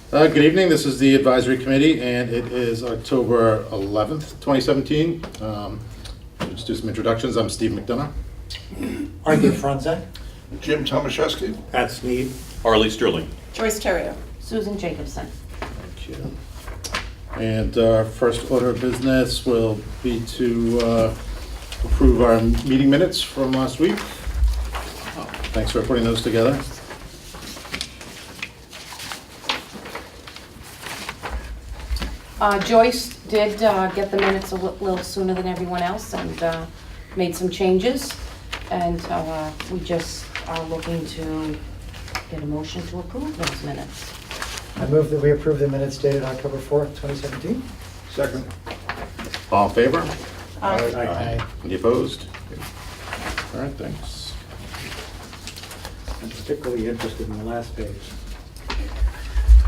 Good evening, this is the Advisory Committee, and it is October 11th, 2017. Let's do some introductions. I'm Steve McDonough. Arthur Franzek. Jim Tomaszewski. Pat Sneed. Harley Sterling. Joyce Terrio. Susan Jacobson. Thank you. And our first order of business will be to approve our meeting minutes from last week. Thanks for putting those together. Joyce did get the minutes a little sooner than everyone else and made some changes. And we just are looking to get a motion to approve those minutes. I move that we approve the minutes dated October 4th, 2017. Second. All in favor? Aye. Any opposed? All right, thanks. I'm particularly interested in the last page.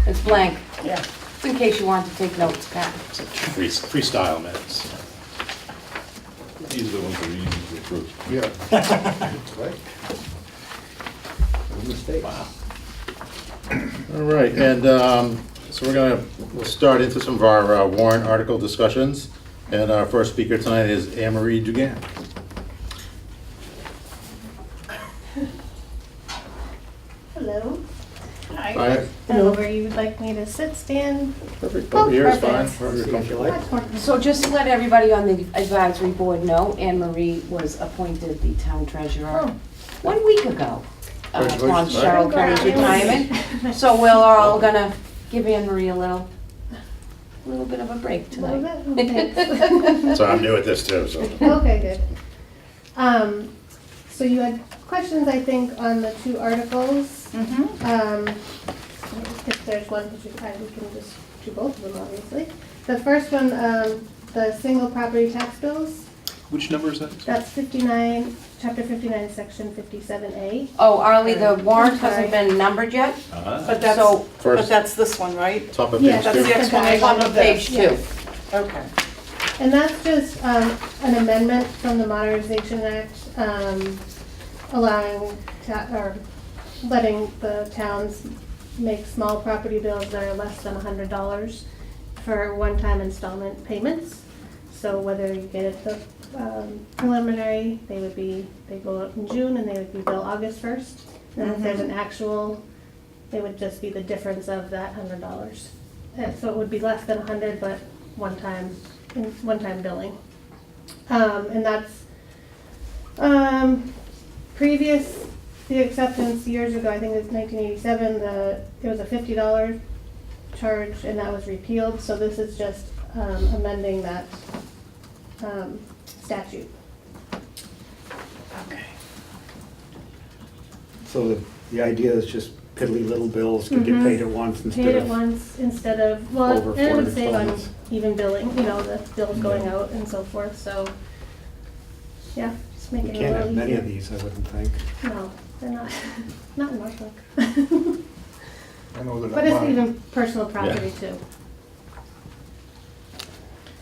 It's blank. Yeah. It's in case you wanted to take notes, Pat. It's like freestyle minutes. These are the ones that are easy to approve. Yeah. Right. No mistakes. Wow. All right, and so we'll start into some of our warrant article discussions. And our first speaker tonight is Anne Marie Dugan. Hello. Hi. I don't know where you would like me to sit, stand. Perfect. Oh, Over here is fine. perfect. Wherever you're See if you comfortable. like. So just to let everybody on the advisory board know, Anne Marie was appointed the town treasurer Oh. 1 week ago upon Congratulations. Cheryl Kelly's retirement. So we're all gonna give Anne Marie a little bit of a break A little tonight. bit? Oh, thanks. So I'm new at this too, so. Okay, good. So you had questions, I think, on the two articles. If there's one, we can just do both of them, obviously. The first one, the single property tax bills, Which number is that? that's 59, chapter 59, section 57A. Oh, Arlie, the warrant hasn't been numbered yet, Ah, But that's, so but that's this one, right? Top of Yeah, page That's two. the explanation top of of page this. 2. Okay. And that's just an amendment from the Modernization Act, allowing, or letting the towns make small property bills that are less than $100 for one-time installment payments. So whether you get it the preliminary, they go out in June and they would be billed August 1st. And if there's an actual, they would just be the difference of that $100. So it would be less than 100, but one-time billing. And that's, the acceptance years ago, I think it was 1987, it was a $50 charge and that was repealed. So this is just amending that statute. Okay. So the idea is just piddly little bills can get paid at once Paid instead at of... once instead of, well, over and it would 4 save on installments. even billing, the bills going out and so forth, so, yeah, just make We it a can't little have many of easier. these, I wouldn't think. No, they're not, not in Norfolk. I know they're But not it's mine. even personal property too.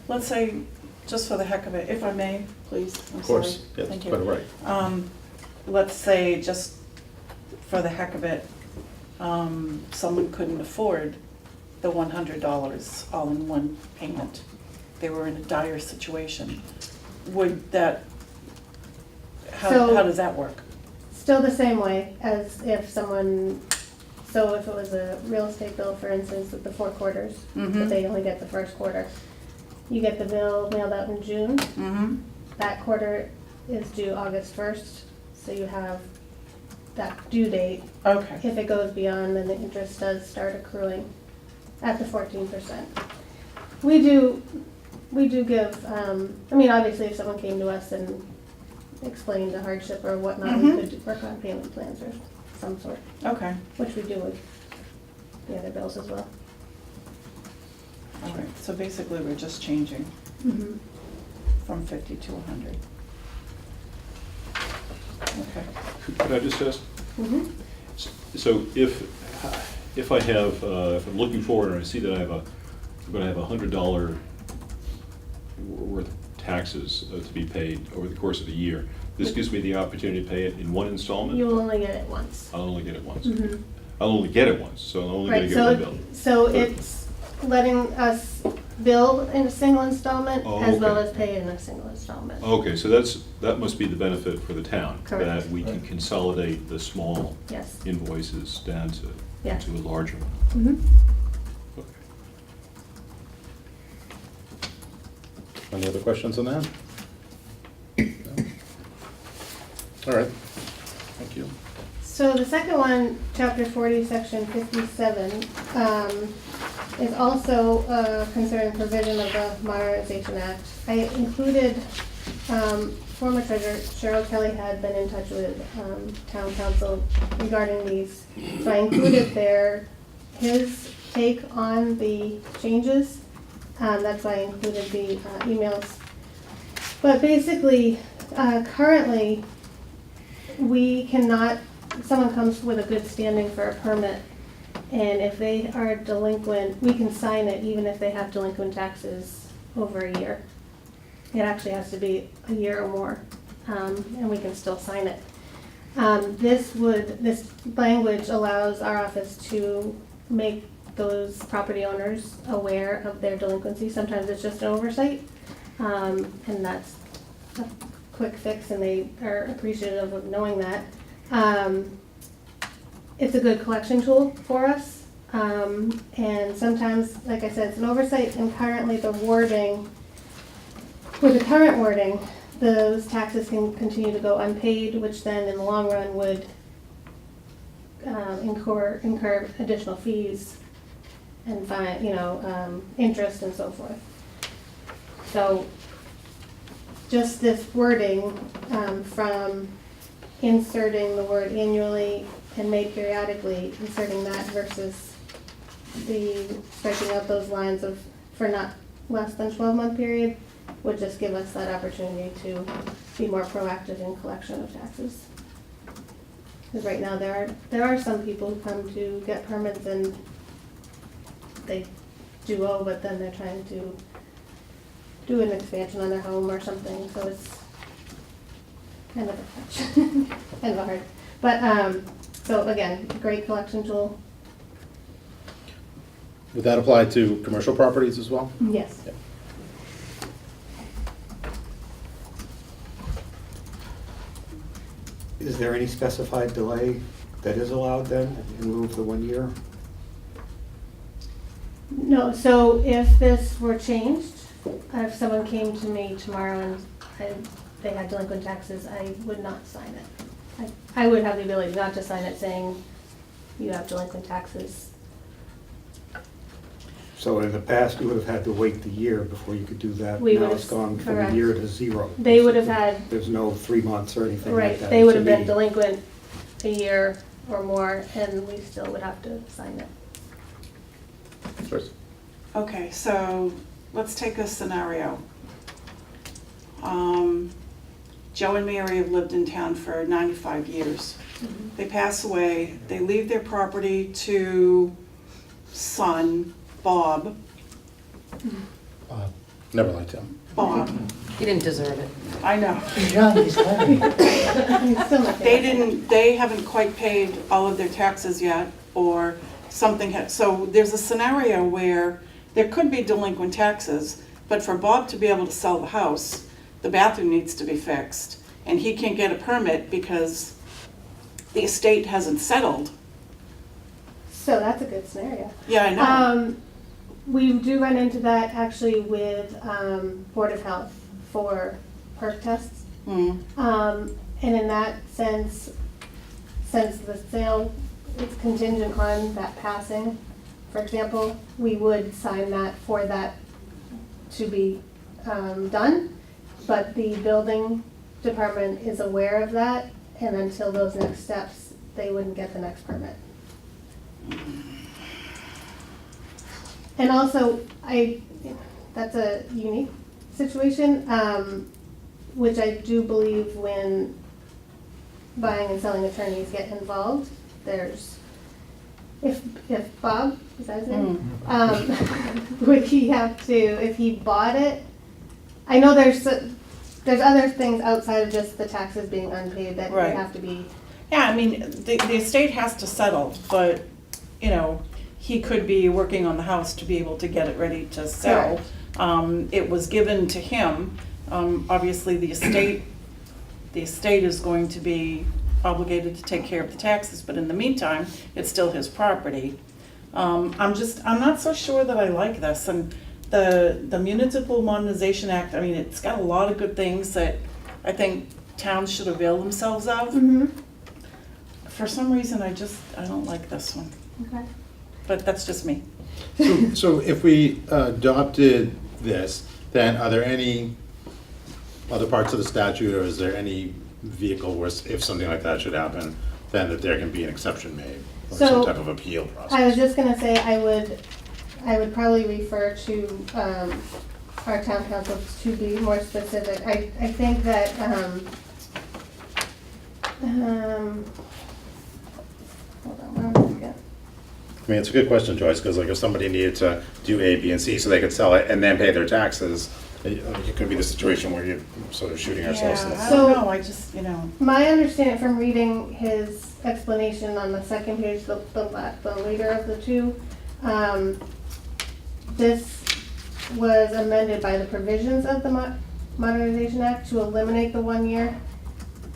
Let's say, just for the heck of it, if I may, please. I'm Of course, sorry. yes, Thank you. quite right. Let's say, just for the heck of it, someone couldn't afford the $100 all in one payment. They were in a dire situation. Would that, So- how does that work? Still the same way as if someone, so if it was a real estate bill, for instance, with the 4 quarters, but they only get the first quarter. You get the bill mailed out in June, that quarter is due August 1st, so you have that due date. Okay. If it goes beyond, then the interest does start accruing at the 14%. We do give, obviously if someone came to us and explained a hardship or whatnot, we could work on payment plans or some sort, Okay, which we do with the other bills as well. all right. So basically, we're just changing from 50 to 100. Okay. Could I just ask, Mhm. so if I have, if I'm looking forward and I see that I'm going to have $100 worth of taxes to be paid over the course of a year, this gives me the opportunity to pay it in one installment? You will only get it once. I'll only get it once. Mhm. I'll only get it once, so I'm only gonna Right, get one bill. so it's letting us bill in a single installment Oh, as well okay. as pay in a single installment. Okay, so that must be the benefit for the town. Correct. That we can consolidate the small Yes. invoices down to, Yeah. to a larger one. Mhm. Okay. Any other questions on that? No? All right, thank you. So the second one, chapter 40, section 57, is also concerning provision of the Modernization Act. I included, former treasurer Cheryl Kelly had been in touch with town council regarding these. So I included there his take on the changes. That's why I included the emails. But basically, currently, we cannot, someone comes with a good standing for a permit, and if they are delinquent, we can sign it even if they have delinquent taxes over a year. It actually has to be a year or more, and we can still sign it. This language allows our office to make those property owners aware of their delinquency. Sometimes it's just an oversight, and that's a quick fix, and they are appreciative of knowing that. It's a good collection tool for us, and sometimes, like I said, it's an oversight, and currently the wording, with the current wording, those taxes can continue to go unpaid, which then in the long run would incur additional fees and fine, interest and so forth. So just this wording, from inserting the word annually and made periodically, inserting that versus the striking out those lines of for not less than 12-month period would just give us that opportunity to be more proactive in collection of taxes. Because right now there are some people who come to get permits and they do owe, but then they're trying to do an expansion on their home or something, so it's kind of a catch, kind of hard. But, so again, great collection tool, Would that apply to commercial properties as well? yes. Yeah. Is there any specified delay that is allowed then in lieu of the 1 year? No, so if this were changed, if someone came to me tomorrow and they had delinquent taxes, I would not sign it. I would have the ability not to sign it saying you have delinquent taxes. So in the past, you would have had to wait the year before you could do that. We Now would it's have- gone from a correct. year to 0. They would have had, There's no 3 months or anything like right, that. they would It's have been immediate. delinquent a year or more, and we still would have to sign it. First. Okay, so let's take a scenario. Joe and Mary have lived in town for 95 years. They pass away, they leave their property to son, Bob. Never liked him. Bob, He didn't deserve it. I know. He's still not They haven't quite paid all of their taxes yet, or something, so there's a scenario where there could be delinquent taxes, but for Bob to be able to sell the house, the bathroom needs to be fixed, and he can't get a permit because the estate hasn't settled. So that's a good scenario. Yeah, I know. We do run into that actually with Board of Health for perk tests. Hmm. And in that sense, since the sale is contingent on that passing, for example, we would sign that for that to be done. But the building department is aware of that, and until those next steps, they wouldn't get the next permit. And also, that's a unique situation, which I do believe when buying and selling attorneys get involved, there's, if Bob, is that his name? Would he have to, if he bought it, I know there's other things outside of just the taxes being unpaid that would Right. have to be Yeah, I mean, the estate has to settle, but, you know, he could be working on the house to be able to get it ready to sell. It was given to him. Obviously, the estate is going to be obligated to take care of the taxes, but in the meantime, it's still his property. I'm not so sure that I like this, and the Municipal Modernization Act, I mean, it's got a lot of good things that I think towns should avail themselves of. For some reason, I don't like this one, Okay. but that's just me. So if we adopted this, then are there any other parts of the statute, or is there any vehicle where if something like that should happen, then that there can be an exception made, or some So, type of appeal process? I was just gonna say, I would probably refer to, our town council to be more specific. I think that, hold on 1 second. I mean, it's a good question, Joyce, because like if somebody needed to do A, B, and C so they could sell it and then pay their taxes, it could be the situation where you're sort of shooting ourselves in the Yeah, I foot. don't So- know, I just, you know, My understanding from reading his explanation on the second page, the later of the two, this was amended by the provisions of the Modernization Act to eliminate the 1 year.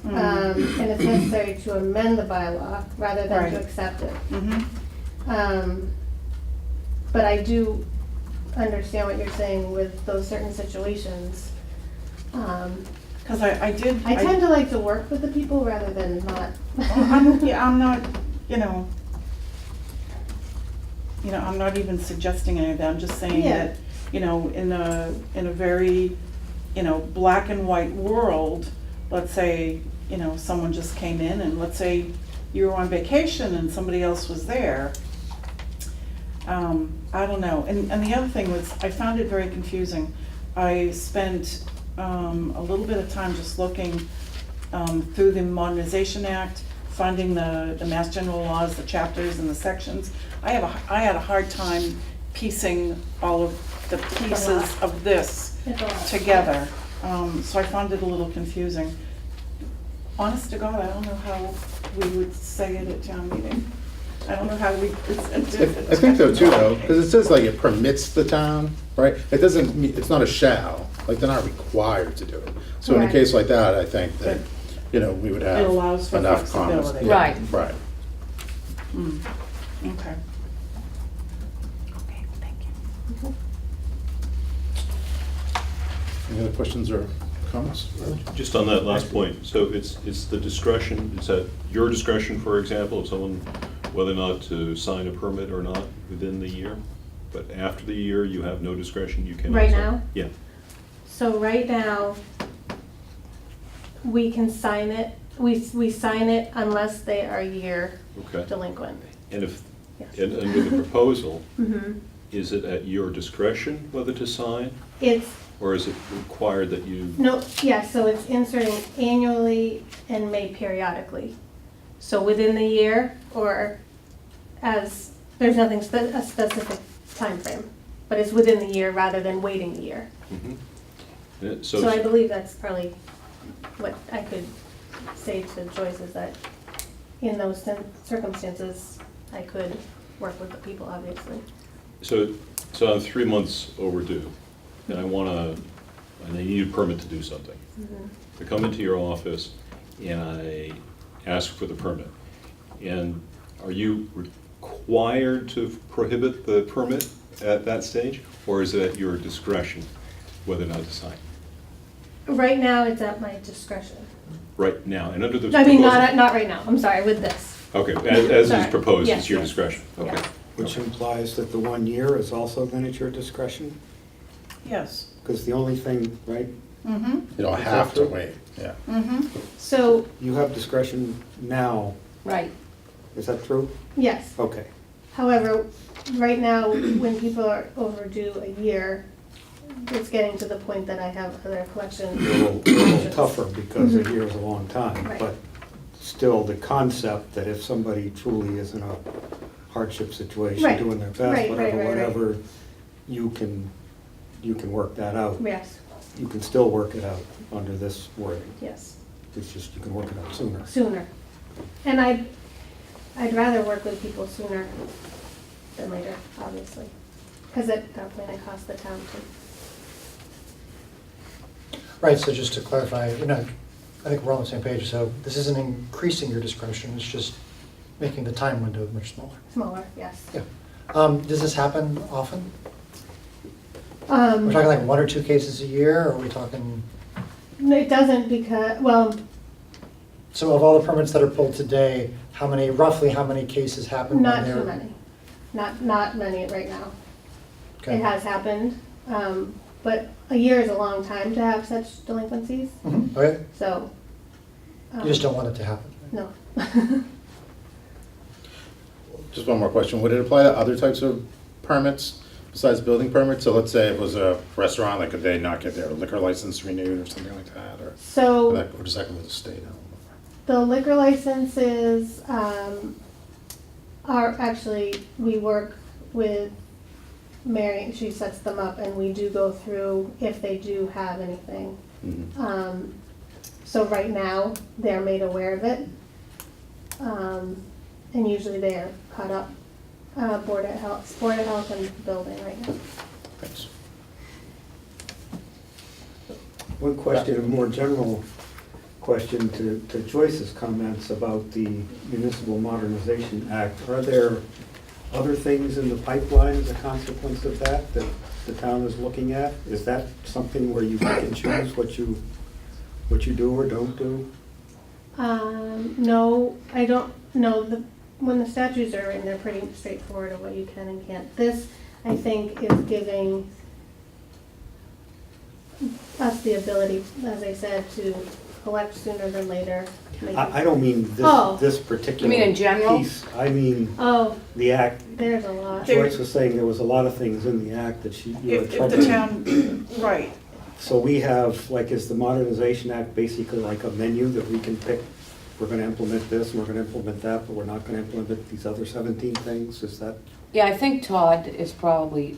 And it's necessary to amend the bylaw rather than Right. to accept it. mhm. But I do understand what you're saying with those certain situations. Cause I did. I tend to like to work with the people rather than not. I'm not, you know, I'm not even suggesting any of that, I'm just saying Yeah. that, in a very, black and white world, let's say, someone just came in and let's say you were on vacation and somebody else was there. I don't know, and the other thing was, I found it very confusing. I spent a little bit of time just looking through the Modernization Act, finding the Mass General laws, the chapters and the sections. I had a hard time piecing all of the pieces of this It's a lot. together. So I found it a little confusing. Honest to God, I don't know how we would say it at town meeting. I don't know how we present it. I think so too, though, because it says like it permits the town, right? It doesn't, it's not a shall, like they're not required to do it. So in a Right. case like that, I think that, we would have It allows for enough comments. flexibility. Yeah, Right. Right. Okay. Okay, thank you. Any other questions or comments? Just on that last point, so it's the discretion, it's at your discretion, for example, of someone, whether or not to sign a permit or not within the year? But after the year, you have no discretion, you cannot. Right sign? now? Yeah. So right now, we can sign it, we sign it unless they are a year Okay. delinquent. And if, Yes. and with the proposal, Mhm. is it at your discretion whether to sign? It's, Or is it required that you? no, yeah, so it's inserting annually and made periodically. So within the year, or as, there's nothing, a specific time frame, but it's within the year rather than waiting the year. Mhm. And So I believe that's probably what I could say to Joyce, is that in those circumstances, I could work with the people, obviously. So I'm 3 months overdue, and and I need a permit to do something. I come into your office and I ask for the permit. And are you required to prohibit the permit at that stage? Or is it at your discretion whether or not to sign? Right now, it's at my discretion. Right now, and under the I mean, proposal- not right now, I'm sorry, with this. Okay, as is Sorry. proposed, Yes, it's your yes. discretion, okay. Yeah. Which implies that the 1 year is also then at your discretion? Yes. Because the only thing, right, Mm-hmm, You don't Is have that to true? wait, yeah. mm-hmm. So, you have discretion now, Right. is that true? yes, Okay. however, right now, when people are overdue a year, it's getting to the point that I have other collection. A little tougher because a year is a long time. Right. But still, the concept that if somebody truly is in a hardship situation, Right. doing their best, Right, whatever, right. whatever, you can work that out. Yes, You can still work it out under this wording. yes, It's just you can work it out sooner. sooner. And I'd rather work with people sooner than later, obviously, because it definitely costs the town too. Right, so just to clarify, I think we're all on the same page, so this isn't increasing your discretion, it's just making the time window much smaller. Smaller, yes. Yeah. Does this happen often? We're talking like 1 or 2 cases a year, or are we talking, It doesn't because, well, so of all the permits that are pulled today, roughly how many cases happen? when not they're- too many. Not many right now. Okay. It has happened, but a year is a long time to have such delinquencies, Mhm, okay, so. you just don't want it to happen. No. Just one more question. Would it apply to other types of permits besides building permits? So let's say it was a restaurant, like could they not get their liquor license renewed or something like that? Or So or does that go with the state? the liquor licenses are actually, we work with Mary, she sets them up, and we do go through if they do have anything. Mhm. So right now, they're made aware of it. And usually they are caught up, Board of Health and Building right now. Thanks. One question, a more general question to Joyce's comments about the Municipal Modernization Act. Are there other things in the pipeline as a consequence of that the town is looking at? Is that something where you pick and choose what you do or don't do? No, I don't, no, when the statutes are written, they're pretty straightforward of what you can and can't. This, I think, is giving us the ability, as I said, to collect sooner than later. I don't mean Oh. this particular You mean in general? piece. I mean Oh, the act. there's a lot. Joyce was saying there was a lot of things in the act that you had If trouble. the town, right, So we have, like, is the Modernization Act basically like a menu that we can pick? We're gonna implement this, and we're gonna implement that, but we're not gonna implement these other 17 things? Is that? Yeah, I think Todd is probably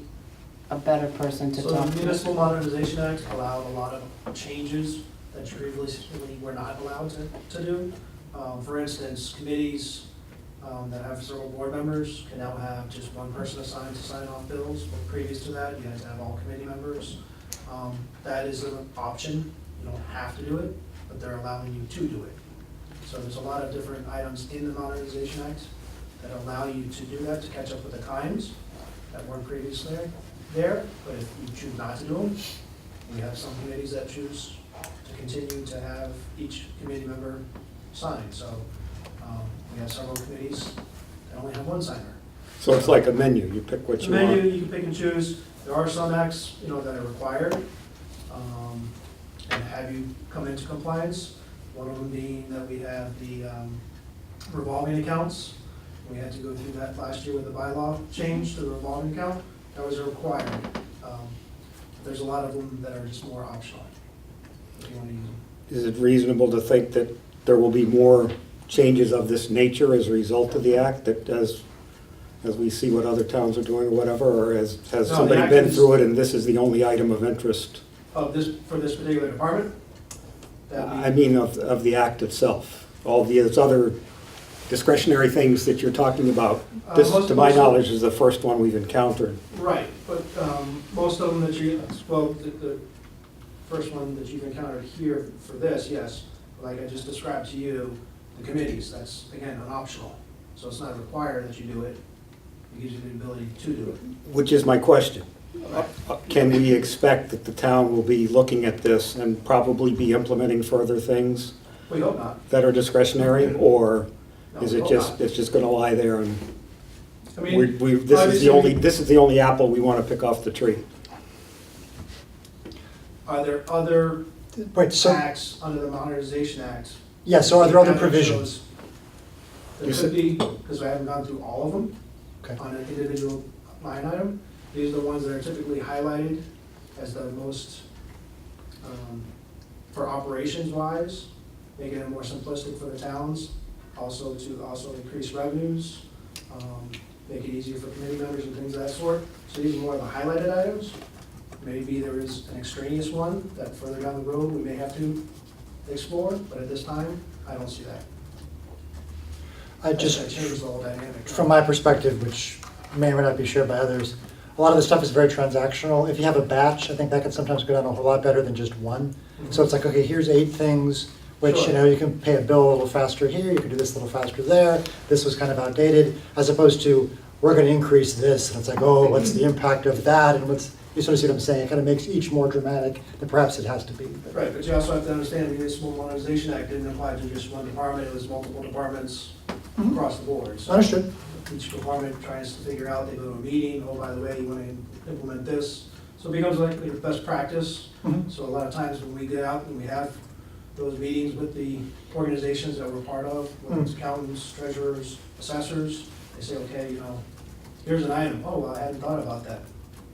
a better person to So talk the to. Municipal Modernization Act allowed a lot of changes that you previously were not allowed to do. For instance, committees that have several board members can now have just one person assigned to sign off bills. But previous to that, you had to have all committee members. That is an option. You don't have to do it, but they're allowing you to do it. So there's a lot of different items in the Modernization Act that allow you to do that, to catch up with the times that weren't previously there. But if you choose not to do them, we have some committees that choose to continue to have each committee member sign. So we have several committees that only have one signer. So it's like a menu, you pick what The you menu, want? you can pick and choose. There are some acts, that are required, and have you come into compliance. One of them being that we have the revolving accounts. We had to go through that last year with the bylaw change to the revolving account. That was a requirement. There's a lot of them that are just more optional, if you want to use them. Is it reasonable to think that there will be more changes of this nature as a result of the act, that as we see what other towns are doing or whatever, or has the somebody act been is- through it and this is the only item of interest? For this particular department? That we- I mean of the act itself, all the other discretionary things that you're talking about. This, to my knowledge, is the first one we've encountered. Right, but most of them that the first one that you've encountered here for this, yes, like I just described to you, the committees, that's, again, an optional. So it's not required that you do it, it gives you the ability to do it. Which is my question. Can we expect that the town will be looking at this and probably be implementing further things We hope not. that are discretionary, or No, is we it hope just, not. it's just gonna lie there and I mean, this is the only apple we wanna pick off the tree? are there other Right, so, acts under the Modernization Act? yeah, so are there other that provisions? shows- There You could said- be, because I haven't gone through all of them. Okay. On an individual line item. These are the ones that are typically highlighted as the most, for operations wise, making it more simplistic for the towns, also to increase revenues, make it easier for committee members and things of that sort. So these are more of the highlighted items. Maybe there is an extraneous one that further down the road we may have to explore, but at this time, I don't see that. I That just, changes the whole dynamic. from my perspective, which may or may not be shared by others, a lot of the stuff is very transactional. If you have a batch, I think that can sometimes go down a whole lot better than just one. So it's like, okay, here's 8 things, which, you Sure. know, you can pay a bill a little faster here, you can do this a little faster there, this was kind of outdated, as opposed to, we're gonna increase this, and it's like, oh, what's the impact of that, and what's, you sort of see what I'm saying? It kind of makes each more dramatic than perhaps it has to be. But- Right, but you also have to understand the Municipal Modernization Act didn't apply to just one department, it was multiple departments across the board. So Understood. each department tries to figure out, they go to a meeting, oh, by the way, you want to implement this. So it becomes like your best practice. Mhm. So a lot of times when we get out and we have those meetings with the organizations that we're part of, whether it's accountants, treasurers, assessors, they say, okay, you know, here's an item, oh, well, I hadn't thought about that.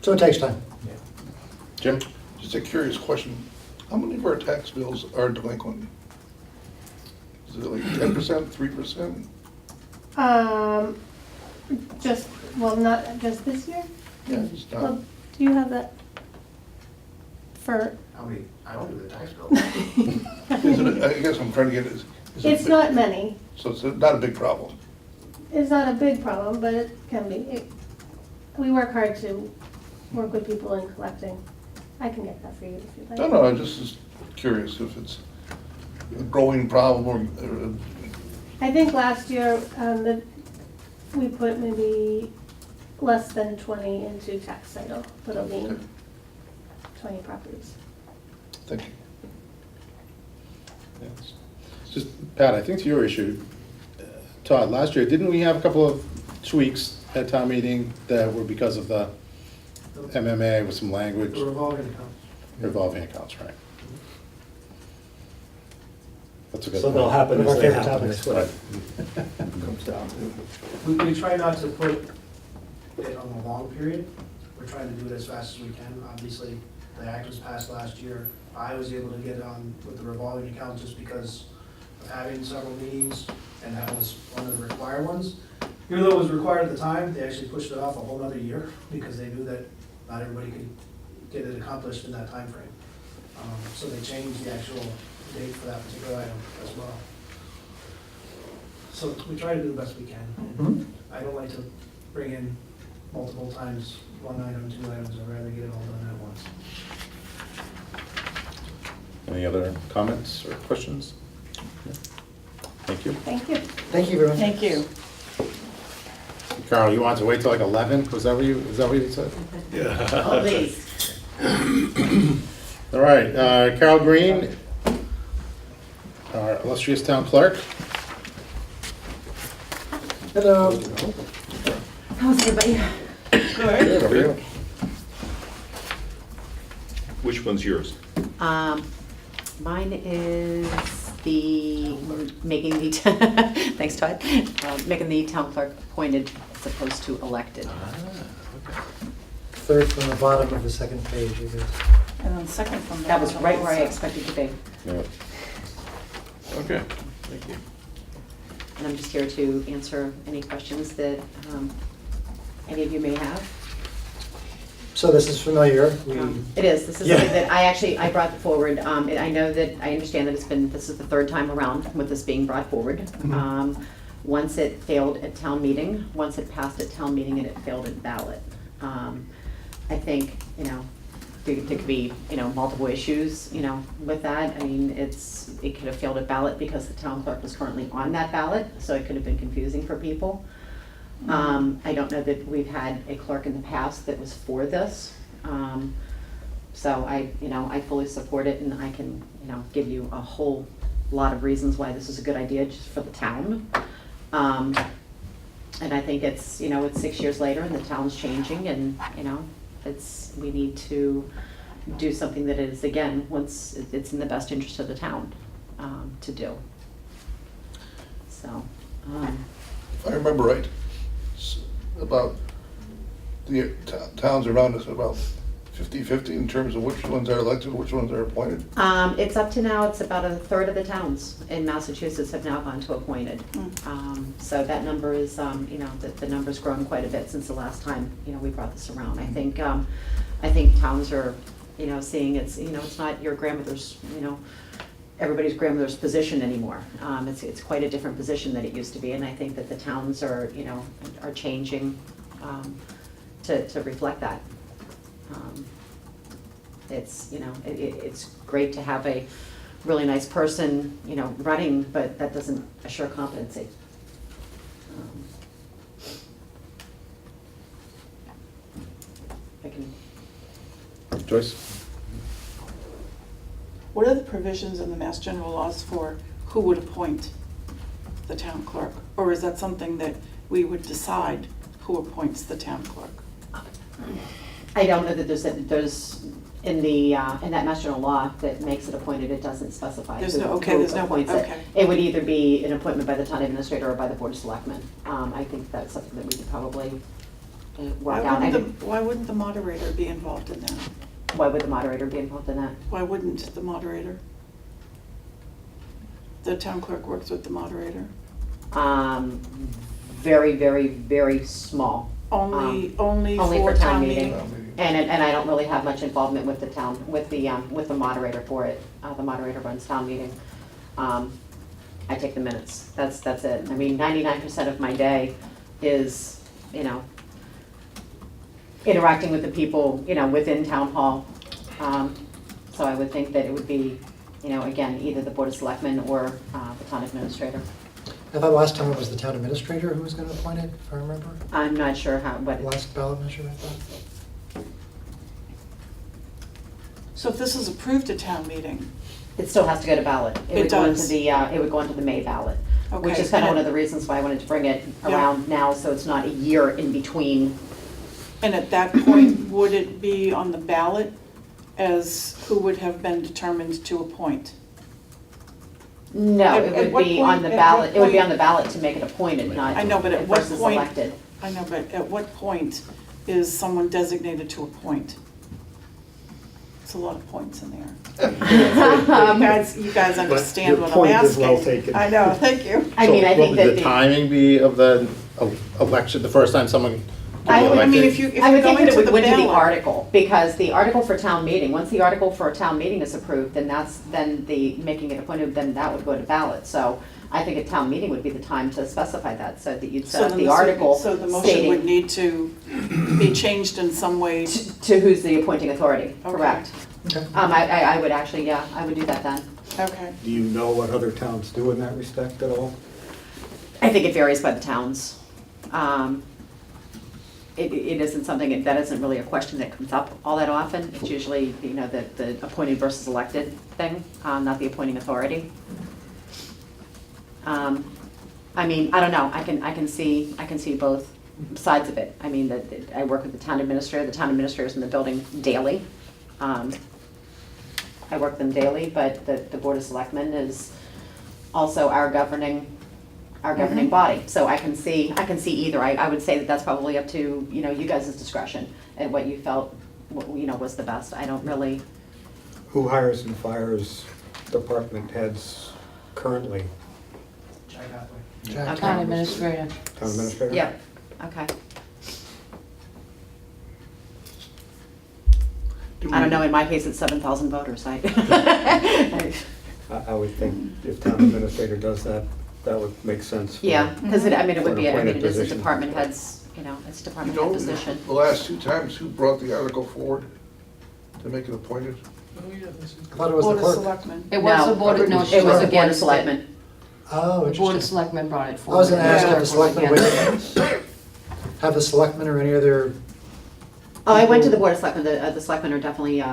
So it takes time. Jim? Just a curious question. How many of our tax bills are delinquent? Is it like 10%, 3%? Just, well, not just this year? Yeah, it's Well, not. do you have that for, I don't do the tax bill. Is it, I guess I'm trying to get is it it's big- not many. So it's not a big problem. It's not a big problem, but it can be. We work hard to work with people in collecting. I can get that for you if you'd like. No, I just was curious if it's a growing problem or I think last year, we put maybe less than 20 into tax title, put a lien, 20 properties. thank you. Yes. Just, Pat, I think to your issue, Todd, last year, didn't we have a couple of tweaks at town meeting that were because of the MMA with some language, The revolving account. revolving accounts, right? That's a good So point. they'll happen One of as our they favorite happen, topics. is what it comes down to. We try not to put it on a long period. We're trying to do it as fast as we can. Obviously, the act was passed last year. I was able to get it on with the revolving account just because of having several meetings, and that was one of the required ones. Even though it was required at the time, they actually pushed it off a whole other year because they knew that not everybody could get it accomplished in that timeframe. So they changed the actual date for that particular item as well. So we try to do the best we can. Mhm. I don't like to bring in multiple times, one item, 2 items, I'd rather get it all done at once. Any other comments or questions? No? Thank you. Thank you. Thank you very much. Thank you. Carol, you wanted to wait till like 11? Was that what you said? All these. All right, Carol Green, our illustrious town clerk. Hello. How's everybody? Good, how are you? Which one's yours? Mine is the, making the, thanks Todd, making the town clerk appointed as opposed to elected. Third from the bottom of the second page, I guess. And then second from That was right where I also. expected to be. Yeah. Okay, thank you. And I'm just here to answer any questions that any of you may have. So this is familiar. We, It is, this is Yeah. something that I brought forward. I know that, I understand that this is the 3rd time around with this being brought forward. Mhm. Once it failed at town meeting, once it passed at town meeting, and it failed at ballot. I think, there could be, multiple issues, with that. I mean, it could have failed at ballot because the town clerk was currently on that ballot, so it could have been confusing for people. I don't know that we've had a clerk in the past that was for this. So I fully support it, and I can, give you a whole lot of reasons why this is a good idea just for the town. And I think it's, it's 6 years later and the town's changing, and, we need to do something that is, again, once it's in the best interest of the town, to do. So, If I remember right, about the towns around us, about 50-50 in terms of which ones are elected, which ones are appointed. it's up to now, it's about 1/3 of the towns in Massachusetts have now gone to appointed. So that number is, the number's grown quite a bit since the last time, we brought this around. I think towns are, seeing it's not your grandmother's, everybody's grandmother's position anymore. It's quite a different position than it used to be, and I think that the towns are, you know, are changing to reflect that. It's, you know, it's great to have a really nice person, you know, running, but that doesn't assure competency. I can, Joyce? What are the provisions in the Mass General laws for who would appoint the town clerk? Or is that something that we would decide who appoints the town clerk? I don't know that there's in that Mass General law that makes it appointed, it doesn't specify. There's who- no- okay, who there's no- appoints it. okay. It would either be an appointment by the town administrator or by the Board of Selectmen. I think that's something that we could probably work out. Why wouldn't the moderator be involved in that? Why would the moderator be involved in that? Why wouldn't the moderator? The town clerk works with the moderator. Very, very, very small. Only Only for town meeting? Town meeting. And I don't really have much involvement with the town, with the moderator for it. The moderator runs town meeting. I take the minutes. That's it. I mean, 99% of my day is, you know, interacting with the people, you know, within town hall. So I would think that it would be, you know, again, either the Board of Selectmen or the town administrator. I thought last time it was the town administrator who was going to appoint it, if I remember. I'm not sure what. Last ballot measure, I thought. So if this is approved at town meeting, It still has to go to ballot. It would go into does. it would go into the May ballot, which Okay, is kind of and one of the reasons why I wanted to bring it Yeah. around now, so it's not a year in between. and at that point, would it be on the ballot as who would have been determined to appoint? No, At- it at would what be point- on the at ballot, what it would be point- on the ballot to make it appointed, not I know, but at what versus point- elected. I know, but at what point is someone designated to appoint? It's a lot of points in there. You guys understand your what I'm point is asking. well taken. I know, thank you. I mean, I think that Would the timing be of the election, the first time someone I can be would- I mean, elected? if you I would go think that into it would the go into the ballot. article, because the article for town meeting, once the article for a town meeting is approved, then the making it appointed, then that would go to ballot. So I think a town meeting would be the time to specify that, so that you'd So set up then the this would be- article So the motion would stating need to be changed in some way. to who's the appointing authority, Okay. correct? Okay. I would actually, yeah, I would do that then. Okay. Do you know what other towns do in that respect at all? I think it varies by the towns. It isn't something, that isn't really a question that comes up all that often. It's usually, you know, the appointed versus elected thing, not the appointing authority. I mean, I don't know, I can see both sides of it. I mean, I work with the town administrator's in the building daily. I work them daily, but the Board of Selectmen is also our governing body. So I can see either. I would say that that's probably up to, you know, you guys' discretion and what you felt, you know, was the best. I don't really, Who hires and fires department heads currently? Jack Hathaway. Jack. Okay. Town administrator. Town administrator? yeah, okay. I don't know, in my case, it's 7,000 voters. I I would think if town administrator does that, that would make sense. for- Yeah, because it would be, For an it is a appointed department head's, you know, it's a You department head know, position. the last two times, who brought the article forward to make it appointed? I thought it was Board the of clerk. Selectmen. It was No, the Board of, no, she It was was the Board of against it. Selectmen. Oh, The Board of interesting. Selectmen brought it I forward. was going to ask Yeah. if the selectmen would have the selectmen or any other, Oh, I went to the Board of Selectmen, the Selectmen are definitely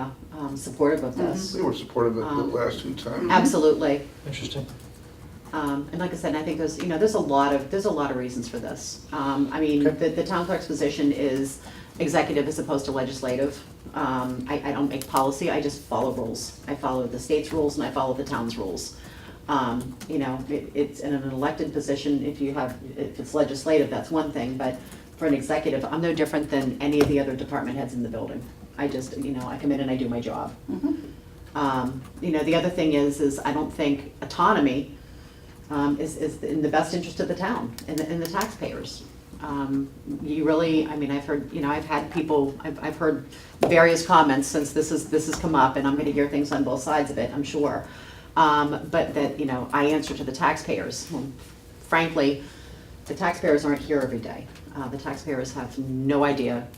supportive of this. They were supportive of it the last two times. Absolutely. interesting. And like I said, I think there's, you know, there's a lot of reasons for this. I mean, Okay. the town clerk's position is executive as opposed to legislative. I don't make policy, I just follow rules. I follow the state's rules and I follow the town's rules. You know, it's in an elected position, if it's legislative, that's one thing, but for an executive, I'm no different than any of the other department heads in the building. I just, you know, I come in and I do my job. You know, the other thing is I don't think autonomy is in the best interest of the town and the taxpayers. You really, I mean, I've heard, you know, I've had people, I've heard various comments since this has come up, and I'm gonna hear things on both sides of it, I'm sure. but that, you know, I answer to the taxpayers. Well, frankly, the taxpayers aren't here every day. The taxpayers have no idea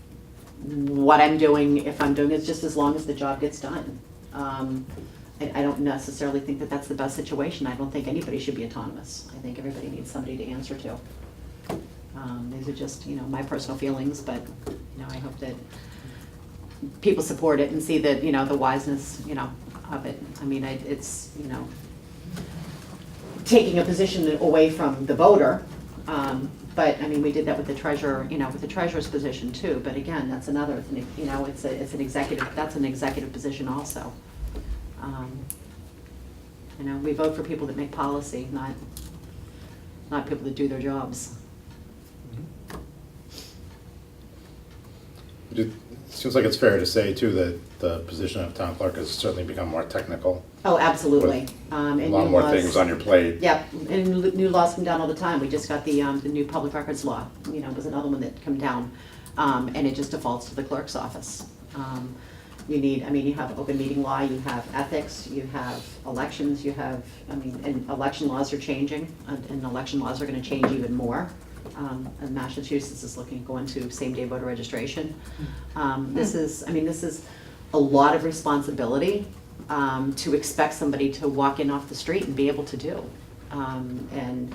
what I'm doing, if I'm doing it, just as long as the job gets done. I don't necessarily think that that's the best situation. I don't think anybody should be autonomous. I think everybody needs somebody to answer to. These are just, you know, my personal feelings, but, you know, I hope that people support it and see that, you know, the wiseness, you know, of it. I mean, it's, you know, taking a position away from the voter, but, I mean, we did that with the treasurer, you know, with the treasurer's position too, but again, that's another, you know, it's an executive, that's an executive position also. You know, we vote for people that make policy, not people that do their jobs. It seems like it's fair to say too that the position of town clerk has certainly become more technical. Oh, absolutely. With And a lot new more laws- things on your plate. Yep, and new laws come down all the time. We just got the new public records law, you know, was another one that come down. And it just defaults to the clerk's office. You need, I mean, you have open meeting law, you have ethics, you have elections, you have, I mean, and election laws are changing, and election laws are gonna change even more. And Massachusetts is looking at going to same-day voter registration. This is, I mean, this is a lot of responsibility to expect somebody to walk in off the street and be able to do. And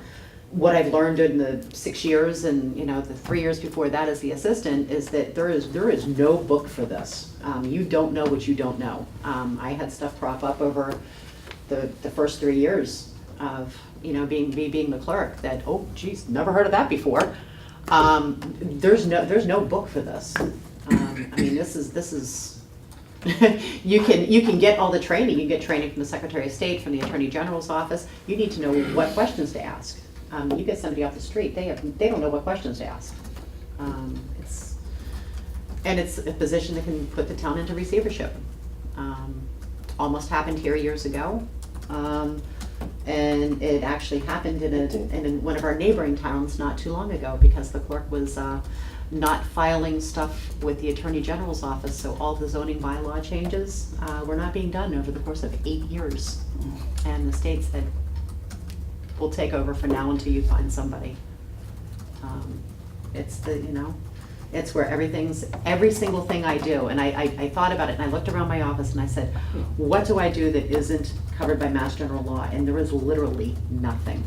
what I've learned in the 6 years and, you know, the 3 years before that as the assistant is that there is no book for this. You don't know what you don't know. I had stuff crop up over the first 3 years of, you know, being the clerk that, oh geez, never heard of that before. There's no book for this. I mean, this is you can get all the training. You can get training from the Secretary of State, from the Attorney General's office. You need to know what questions to ask. You get somebody off the street, they don't know what questions to ask. It's a position that can put the town into receivership. Almost happened here years ago. And it actually happened in one of our neighboring towns not too long ago because the clerk was not filing stuff with the Attorney General's office, so all the zoning bylaw changes were not being done over the course of 8 years. And the state said, we'll take over for now until you find somebody. It's the, you know, it's where every single thing I do, and I thought about it and I looked around my office and I said, what do I do that isn't covered by Mass General Law? And there is literally nothing.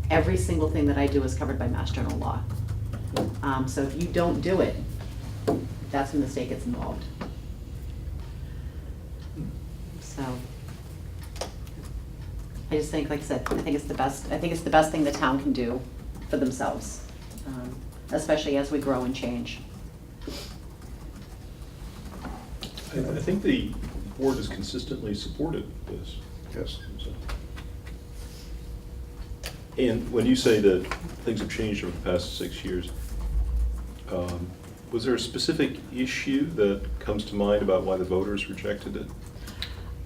Every single thing that I do is covered by Mass General Law. So if you don't do it, that's when the state gets involved. So I just think, like I said, I think it's the best thing the town can do for themselves, especially as we grow and change. I think the board has consistently supported this. Yes. So. And when you say that things have changed over the past 6 years, was there a specific issue that comes to mind about why the voters rejected it?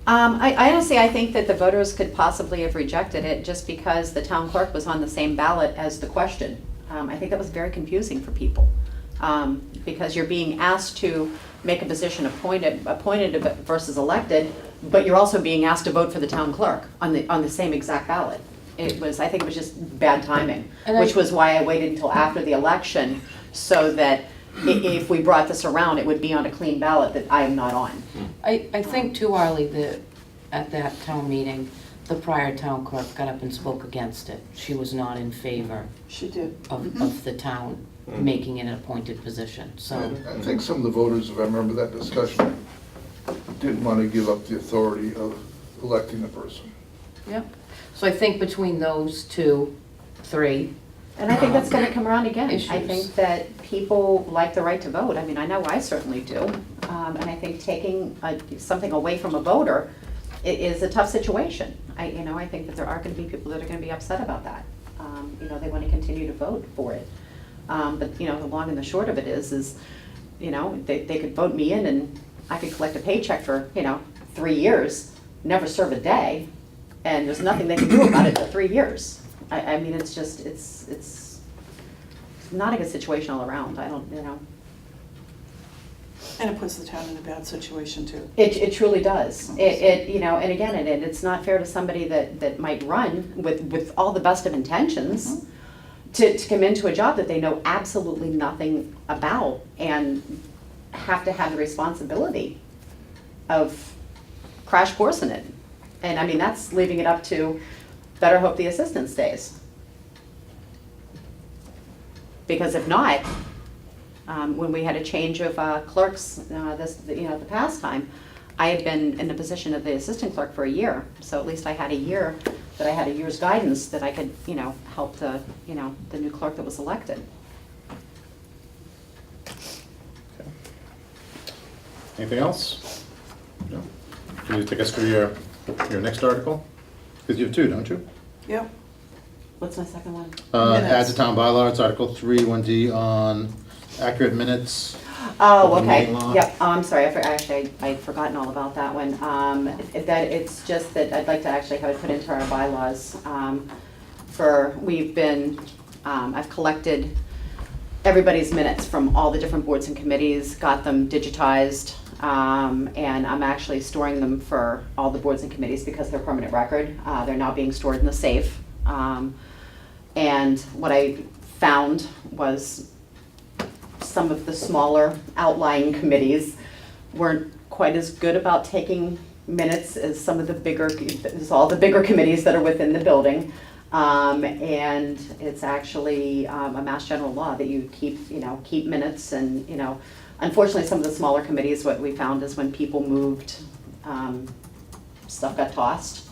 I honestly, I think that the voters could possibly have rejected it just because the town clerk was on the same ballot as the question. I think that was very confusing for people. Because you're being asked to make a position appointed versus elected, but you're also being asked to vote for the town clerk on the same exact ballot. I think it was just bad timing, which was why I waited until after the election so that if we brought this around, it would be on a clean ballot that I am not on. I think too, Arlie, that at that town meeting, the prior town clerk got up and spoke against it. She was not in favor She did. of the town making it an appointed position, so. I think some of the voters, if I remember that discussion, didn't want to give up the authority of electing the person. Yep. So I think between those two, three. And I think that's going to come around again. I Issues. think that people like the right to vote. I mean, I know I certainly do. And I think taking something away from a voter is a tough situation. I think that there are going to be people that are going to be upset about that. They want to continue to vote for it. But the long and the short of it is they could vote me in and I could collect a paycheck for 3 years, never serve a day, and there's nothing they can do about it for 3 years. I mean, it's just, it's not a good situation all around. I don't. And it puts the town in a bad situation too. It truly does. You know, and again, it's not fair to somebody that might run with all the best of intentions to come into a job that they know absolutely nothing about and have to have the responsibility of crash coursing it. And I mean, that's leaving it up to better hope the assistant stays. Because if not, when we had a change of clerks the past time, I had been in the position of the assistant clerk for a year. So at least I had a year, that I had a year's guidance that I could, help the new clerk that was elected. Anything else? No? Can you take us through your next article? Because you have two, don't you? Yep. What's my second one? Add to town bylaw, it's Article 3, 1D on accurate minutes. Oh, Open okay, meeting law. yep, I'm sorry, I'd forgotten all about that one. That it's just that I'd like to actually have it put into our bylaws. I've collected everybody's minutes from all the different boards and committees, got them digitized, and I'm actually storing them for all the boards and committees because they're permanent record. They're now being stored in the safe. And what I found was some of the smaller outlying committees weren't quite as good about taking minutes as some of the bigger, as all the bigger committees that are within the building. And it's actually a Mass General law that you keep minutes and, unfortunately some of the smaller committees, what we found is when people moved, stuff got tossed.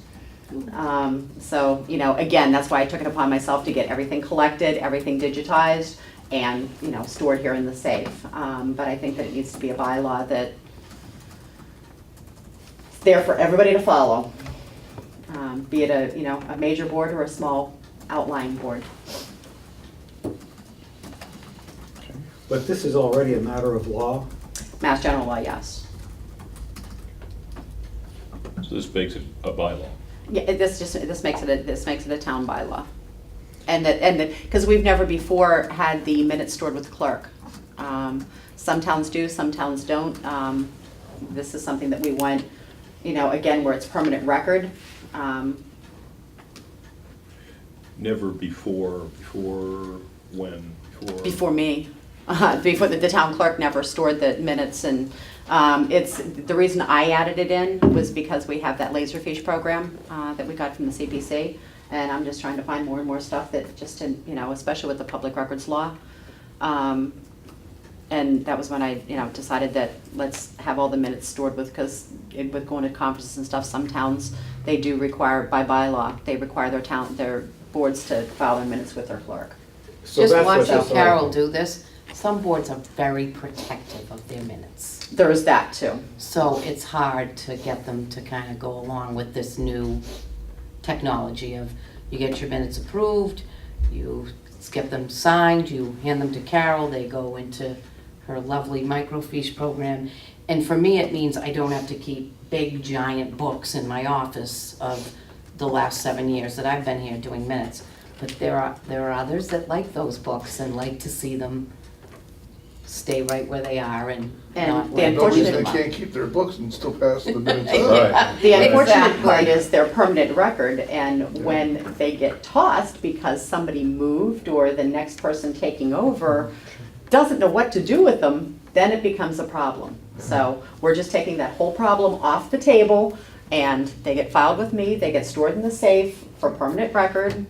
So, again, that's why I took it upon myself to get everything collected, everything digitized, and, stored here in the safe. But I think that it needs to be a bylaw that's there for everybody to follow, be it a major board or a small outlying board. But this is already a matter of law. Mass General law, yes. So this makes it a bylaw. Yeah, this makes it a town bylaw. And because we've never before had the minutes stored with the clerk. Some towns do, some towns don't. This is something that we want, again, where it's permanent record. Never before when? Before me. Before the town clerk never stored the minutes, and it's the reason I added it in was because we have that Laserfish program that we got from the CPC, and I'm just trying to find more and more stuff that just especially with the public records law. And that was when I decided that let's have all the minutes stored with with going to conferences and stuff. Some towns they do require by bylaw they require their boards to file their minutes with their clerk. So Just that's what watching this Carol article- do this, some boards are very protective of their minutes. There is that too. So it's hard to get them to kind of go along with this new technology of you get your minutes approved, you get them signed, you hand them to Carol, they go into her lovely microfiche program. And for me, it means I don't have to keep big giant books in my office of the last 7 years that I've been here doing minutes. But there are others that like those books and like to see them stay right where they are and not. the No reason unfortunate they can't keep their books and still pass the minutes on. Right. The unfortunate Exactly. part is their permanent record, and when they get tossed because somebody moved or the next person taking over doesn't know what to do with them, then it becomes a problem. So we're just taking that whole problem off the table, and they get filed with me, they get stored in the safe for permanent record.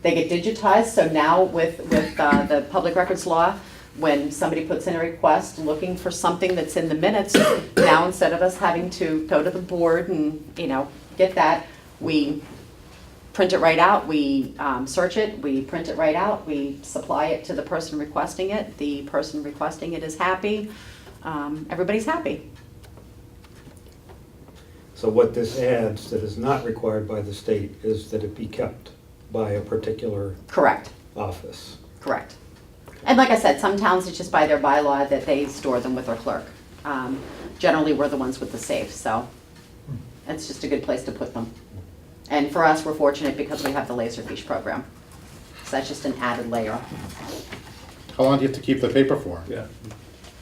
They get digitized, so now with the public records law, when somebody puts in a request looking for something that's in the minutes, now instead of us having to go to the board and, get that, we print it right out, we search it, we print it right out, we supply it to the person requesting it. The person requesting it is happy. Everybody's happy. So what this adds that is not required by the state is that it be kept by a particular Correct, office. correct. And like I said, some towns, it's just by their bylaw that they store them with their clerk. Generally, we're the ones with the safe, so it's just a good place to put them. And for us, we're fortunate because we have the Laserfish program. So that's just an added layer. How long do you have to keep the paper for? Yeah.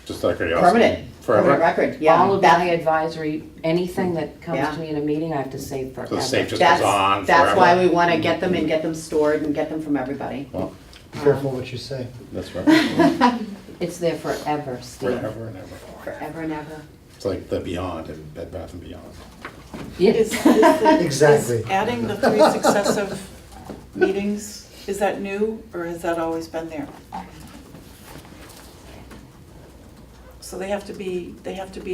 Just out of curiosity. Permanent. For the forever? record, yeah. All of that- my advisory, anything that comes Yeah. to me in a meeting, I have to save forever. So the safe just That's, goes on that's why forever? we wanna get them and get them stored and get them from everybody. Well, Be careful what you say. that's right. It's there forever, Steve. Forever and ever. Forever and ever. It's like the Beyond and Bed Bath and Beyond. Is Exactly. adding the 3 successive meetings, is that new, or has that always been there? So they have to be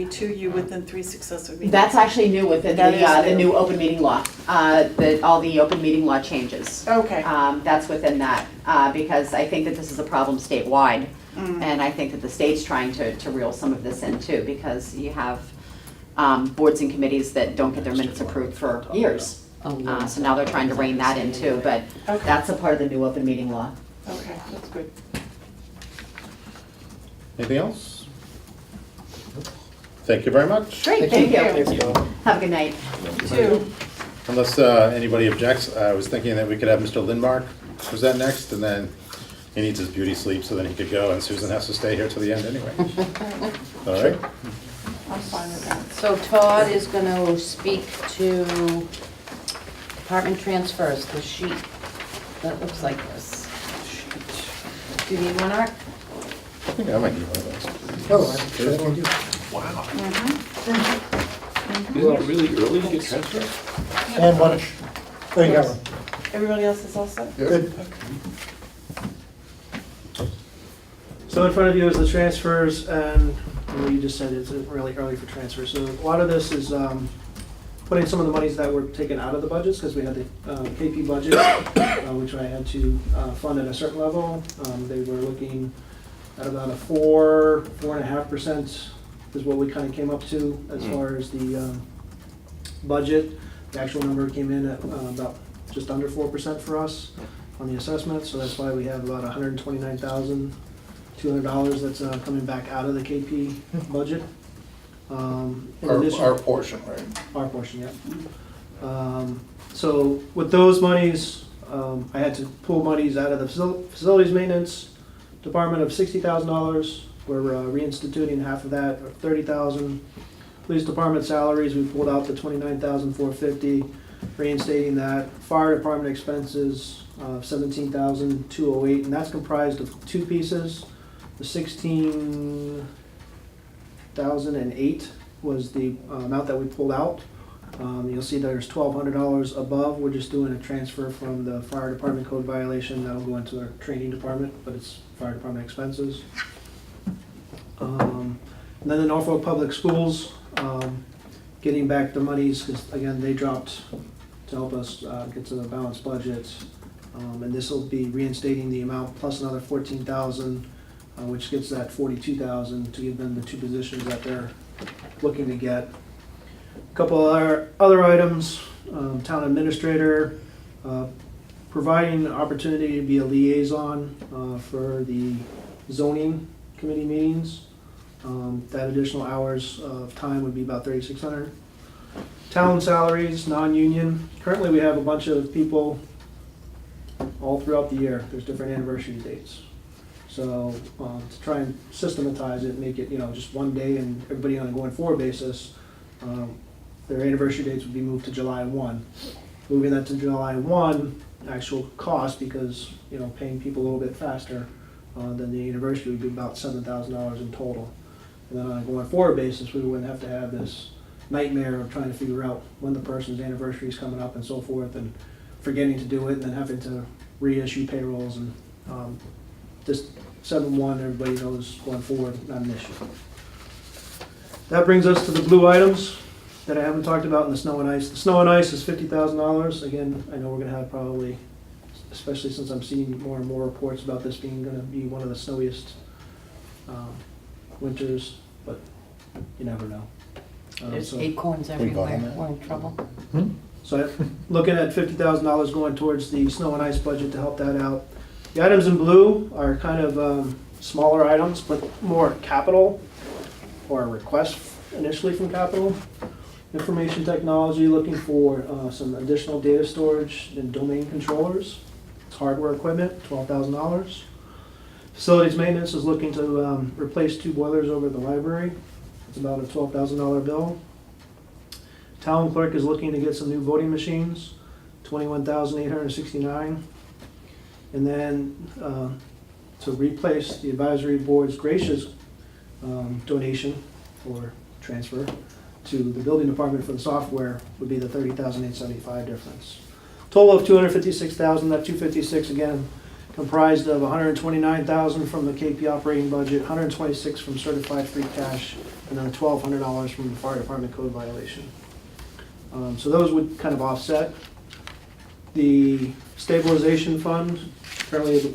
to you within 3 successive meetings? That's actually new within That is the new. new open meeting law, all the open meeting law changes. Okay. That's within that, because I think that this is a problem statewide. And I think that the state's trying to reel some of this in too, because you have boards and committees that don't get their minutes approved for years. Oh, yeah. So now they're trying to rein that in too, but Okay. that's a part of the new open meeting law. Okay, that's good. Anything else? Thank you very much. Great, thank you. Thank you. Have a good night. Two. Unless anybody objects, I was thinking that we could have Mr. Lindmark present next, and then he needs his beauty sleep so then he could go, and Susan has to stay here till the end anyway. All right? I'm fine with that. So Todd is gonna speak to department transfers, the sheet that looks like this. Do you need one, Art? I think I might need one of those. Oh, I think I do. Wow. Mm-hmm. Isn't it really early to get transferred? And one, there you go. Everybody else is all set? Good. So in front of you is the transfers, and you just said it's really early for transfers. So a lot of this is putting some of the monies that were taken out of the budgets, because we had the KP budget, which I had to fund at a certain level. They were looking at about a 4.5% is what we kind of came up to as far as the budget. The actual number came in at about just under 4% for us on the assessment, so that's why we have about $129,200 that's coming back out of the KP budget. In addition- Our portion, right? Our portion, yeah. So with those monies, I had to pull monies out of the facilities maintenance department of $60,000. We're reinstituting half of that, or $30,000. Police department salaries, we pulled out the $29,450, reinstating that. Fire department expenses, $17,208, and that's comprised of 2 pieces. The $16,008 was the amount that we pulled out. You'll see there's $1,200 above. We're just doing a transfer from the fire department code violation. That'll go into our training department, but it's fire department expenses. And then the Norfolk Public Schools, getting back the monies, because again, they dropped to help us get to the balanced budget. And this will be reinstating the amount plus another $14,000, which gets that $42,000 to give them the 2 positions that they're looking to get. A couple other items, town administrator, providing an opportunity to be a liaison for the zoning committee meetings. That additional hours of time would be about 3,600. Town salaries, non-union. Currently, we have a bunch of people all throughout the year. There's different anniversary dates. So to try and systematize it, make it, just one day and everybody on a going forward basis, their anniversary dates would be moved to July 1. Moving that to July 1, actual cost, because, paying people a little bit faster than the anniversary would be about $7,000 in total. And then on a going forward basis, we wouldn't have to have this nightmare of trying to figure out when the person's anniversary is coming up and so forth, and forgetting to do it, and then having to reissue payrolls, and just 7/1, everybody knows going forward, not an issue. That brings us to the blue items that I haven't talked about in the snow and ice. The snow and ice is $50,000. Again, I know we're gonna have probably, especially since I'm seeing more and more reports about this being gonna be one of the snowiest winters, but you never know. There's So- acorns bought everywhere, them. we're in trouble. So looking at $50,000 going towards the snow and ice budget to help that out. The items in blue are kind of smaller items, but more capital, or a request initially from capital. Information technology, looking for some additional data storage and domain controllers. It's hardware equipment, $12,000. Facilities maintenance is looking to replace 2 boilers over at the library. It's about a $12,000 bill. Town clerk is looking to get some new voting machines, $21,869. And then to replace the advisory board's gracious donation or transfer to the building department for the software would be the $30,875 difference. Total of $256,000. That $256 again comprised of $129,000 from the KP operating budget, $126 from certified free cash, and then $1,200 from the fire department code violation. So those would kind of offset. The stabilization fund, apparently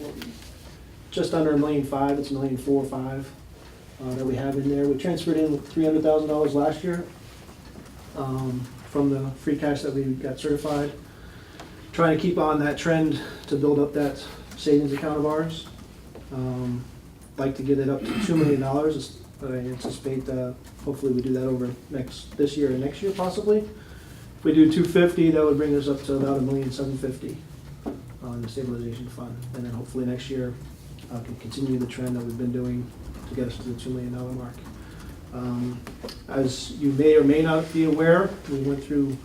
just under $1.5 million, it's $1.45 million that we have in there. We transferred in $300,000 last year from the free cash that we got certified. Trying to keep on that trend to build up that savings account of ours. Like to get it up to $2 million, but I anticipate hopefully we do that over this year and next year possibly. If we do 250, that would bring us up to about $1,750,000 on the stabilization fund. And then hopefully next year can continue the trend that we've been doing to get us to the $2 million mark. As you may or may not be aware, we went through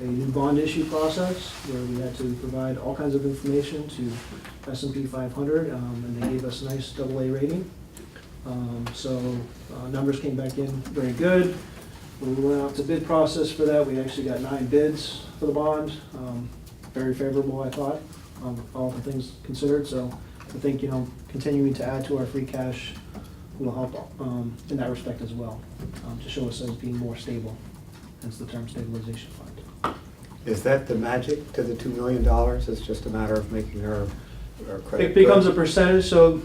a new bond issue process where we had to provide all kinds of information to S&P 500, and they gave us a nice AA rating. So numbers came back in very good. When we went out to bid process for that, we actually got 9 bids for the bond. Very favorable, I thought, all the things considered. So I think, continuing to add to our free cash will help in that respect as well, to show us as being more stable, hence the term stabilization fund. Is that the magic to the $2 million? It's just a matter of making our credit. It becomes a good? percentage, so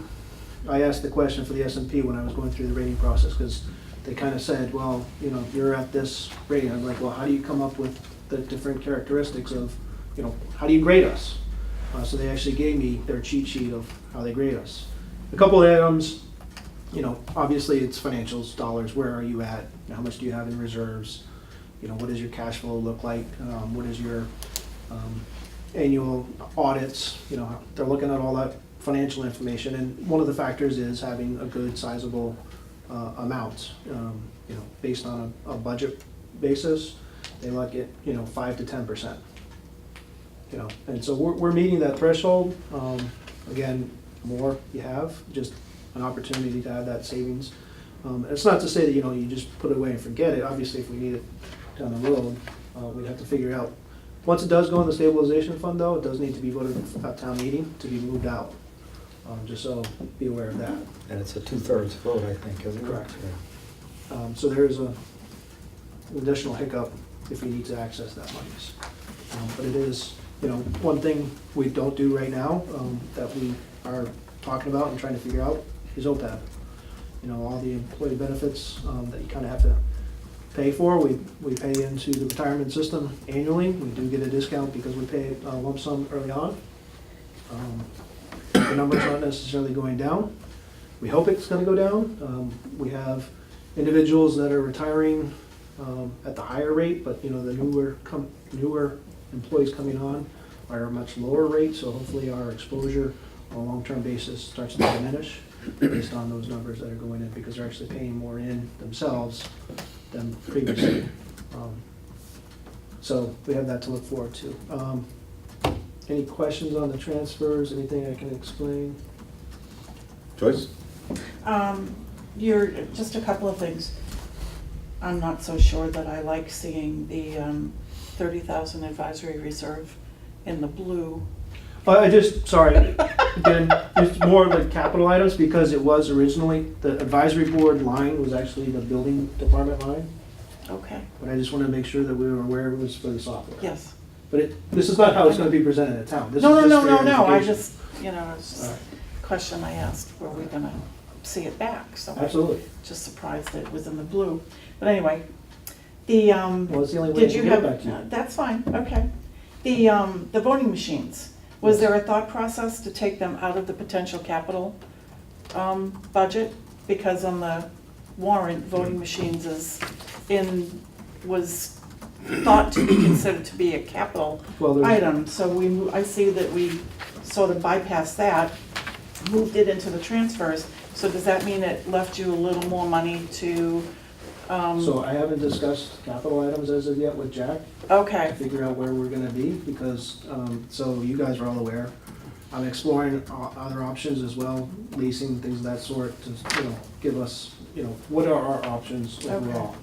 I asked the question for the S&P when I was going through the rating process, because they kind of said, well, you're at this rating. I'm like, well, how do you come up with the different characteristics of, how do you grade us? So they actually gave me their cheat sheet of how they grade us. A couple of items, obviously it's financials, dollars, where are you at? How much do you have in reserves? What does your cash flow look like? What is your annual audits? They're looking at all that financial information, and one of the factors is having a good sizable amount. Based on a budget basis, they look at 5 to 10%. And so we're meeting that threshold. Again, more you have, just an opportunity to have that savings. It's not to say that you just put it away and forget it. Obviously, if we need it down the road, we'd have to figure out. Once it does go in the stabilization fund, though, it does need to be voted at town meeting to be moved out. Just so be aware of that. And it's a 2/3 vote, I think, isn't it? Correct. Yeah. So there is an additional hiccup if we need to access that money. But it is, one thing we don't do right now that we are talking about and trying to figure out is OPEB. All the employee benefits that you kind of have to pay for, we pay into the retirement system annually. We do get a discount because we pay a lump sum early on. The number's not necessarily going down. We hope it's going to go down. We have individuals that are retiring at the higher rate, but the newer employees coming on are a much lower rate, so hopefully our exposure on a long-term basis starts to diminish based on those numbers that are going in, because they're actually paying more in themselves than previously. So we have that to look forward to. Any questions on the transfers, anything I can explain? Joyce? Just a couple of things. I'm not so sure that I like seeing the 30,000 advisory reserve in the blue. Sorry, again, it's more like capital items, because it was originally, the advisory board line was actually the building department line. Okay, But I just wanted to make sure that we were aware it was for the software. yes. But this is not how it's going to be presented at town. This No, is no, just no, for no, your no, I education. just, it's just All right. a question I asked, were we gonna see it back? So I'm Absolutely. just surprised that it was in the blue. But anyway, the, Well, it's the only way I did can you get it have, back to you. that's fine, okay. The voting machines, was there a thought process to take them out of the potential capital budget? Because on the warrant, voting machines was thought to be considered to be a capital Well, there's, item, so I see that we sort of bypassed that, moved it into the transfers. So does that mean it left you a little more money to So I haven't discussed capital items as of yet with Jack, to Okay, figure out where we're gonna be, because, so you guys are all aware. I'm exploring other options as well, leasing, things of that sort, to, give us, what are our options overall?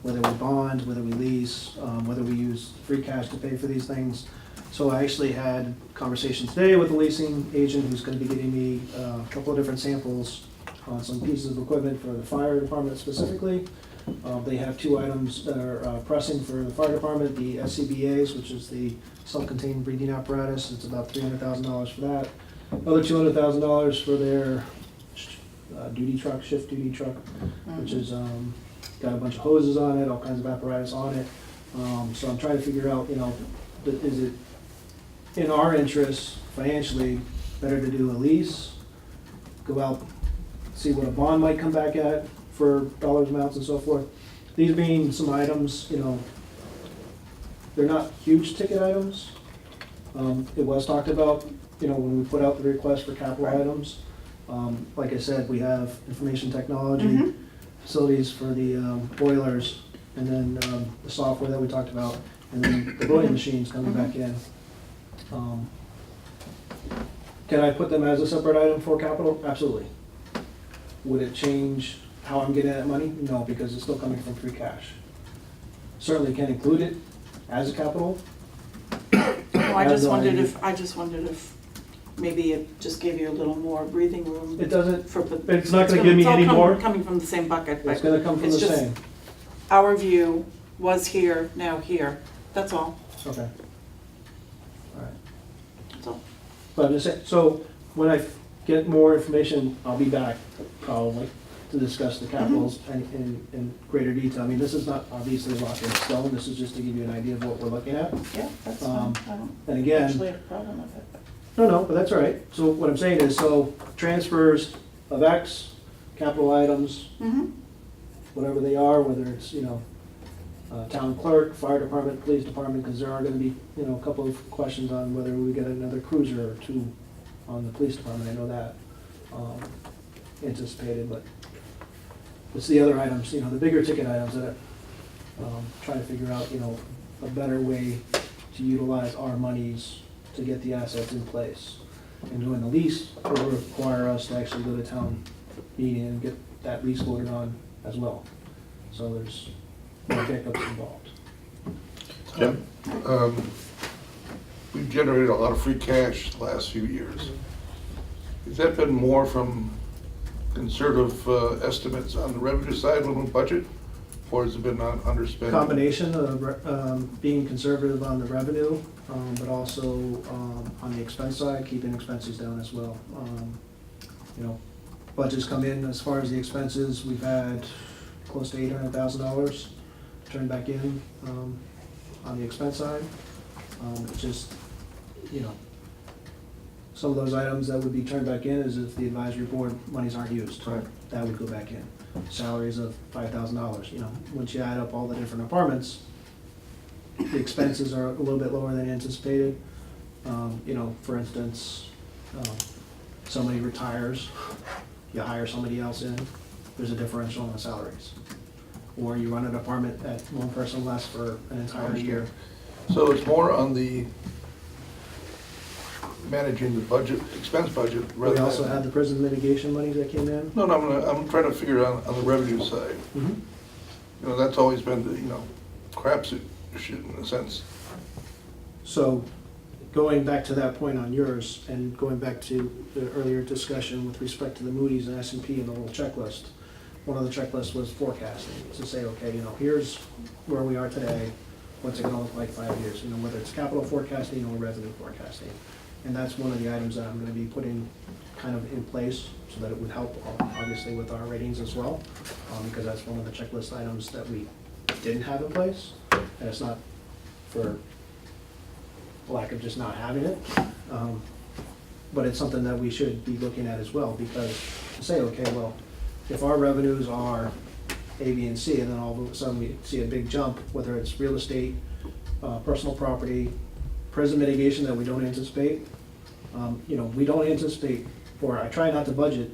Whether we bond, whether we lease, whether we use free cash to pay for these things. So I actually had conversation today with a leasing agent who's gonna be getting me a couple of different samples on some pieces of equipment for the fire department specifically. They have two items that are pressing for the fire department, the SCBA's, which is the self-contained breathing apparatus. It's about $300,000 for that. Another $200,000 for their duty truck, shift duty truck, which is got a bunch of hoses on it, all kinds of apparatus on it. So I'm trying to figure out, is it in our interest financially better to do a lease, go out, see what a bond might come back at for dollars amounts and so forth. These being some items, they're not huge ticket items. It was talked about, when we put out the request for capital items. Like I said, we have information technology, facilities for the boilers, and then the software that we talked about, and then the voting machines coming back in. Can I put them as a separate item for capital? Absolutely. Would it change how I'm getting that money? No, because it's still coming from free cash. Certainly can include it as a capital. I have just no wondered idea. if maybe it just gave you a little more breathing room. It doesn't, For, it's not gonna give me any more. Coming from the same bucket, It's but gonna come from it's the just- same. our view was here, now here, that's all, Okay. All right. that's all. But I'm just saying, so when I get more information, I'll be back probably to discuss the capitals in greater detail. I mean, this is not obviously locked in stone, this is just to give you an idea of what we're looking at. Yeah, that's fine, I And don't again, actually have a problem with it. no, but that's all right. So what I'm saying is, so transfers of X, capital items, Mm-hmm, whatever they are, whether it's, town clerk, fire department, police department, because there are gonna be, a couple of questions on whether we get another cruiser or two on the police department, I know that, anticipated, but it's the other items, the bigger ticket items that, trying to figure out, a better way to utilize our monies to get the assets in place. And doing the lease will require us to actually go to town meeting and get that lease voted on as well. So there's more hiccups involved. Jim? We've generated a lot of free cash the last few years. Has that been more from conservative estimates on the revenue side when we budget, or has it been on underspending? Combination of being conservative on the revenue, but also on the expense side, keeping expenses down as well. Budgets come in as far as the expenses, we've had close to $800,000 turned back in on the expense side. It's just, some of those items that would be turned back in is if the advisory board monies aren't used. Right. That would go back in. Salaries of $5,000, once you add up all the different departments, the expenses are a little bit lower than anticipated. For instance, somebody retires, you hire somebody else in, there's a differential in the salaries. Or you run a department at one person less for an entire year. So it's more on the managing the budget, expense budget, rather We than... also had the prison mitigation monies that came in. No, I'm trying to figure out on the revenue side. That's always been the, crapshoot in a sense. So, going back to that point on yours, and going back to the earlier discussion with respect to the Moody's and S&P and the little checklist, one of the checklists was forecasting, to say, okay, here's where we are today, what's it gonna look like 5 years, whether it's capital forecasting or revenue forecasting. And that's one of the items that I'm gonna be putting kind of in place, so that it would help, obviously, with our ratings as well, because that's one of the checklist items that we didn't have in place, and it's not for lack of just not having it, but it's something that we should be looking at as well, because to say, okay, well, if our revenues are A, B, and C, and then all of a sudden we see a big jump, whether it's real estate, personal property, prison mitigation that we don't anticipate, we don't anticipate, or I try not to budget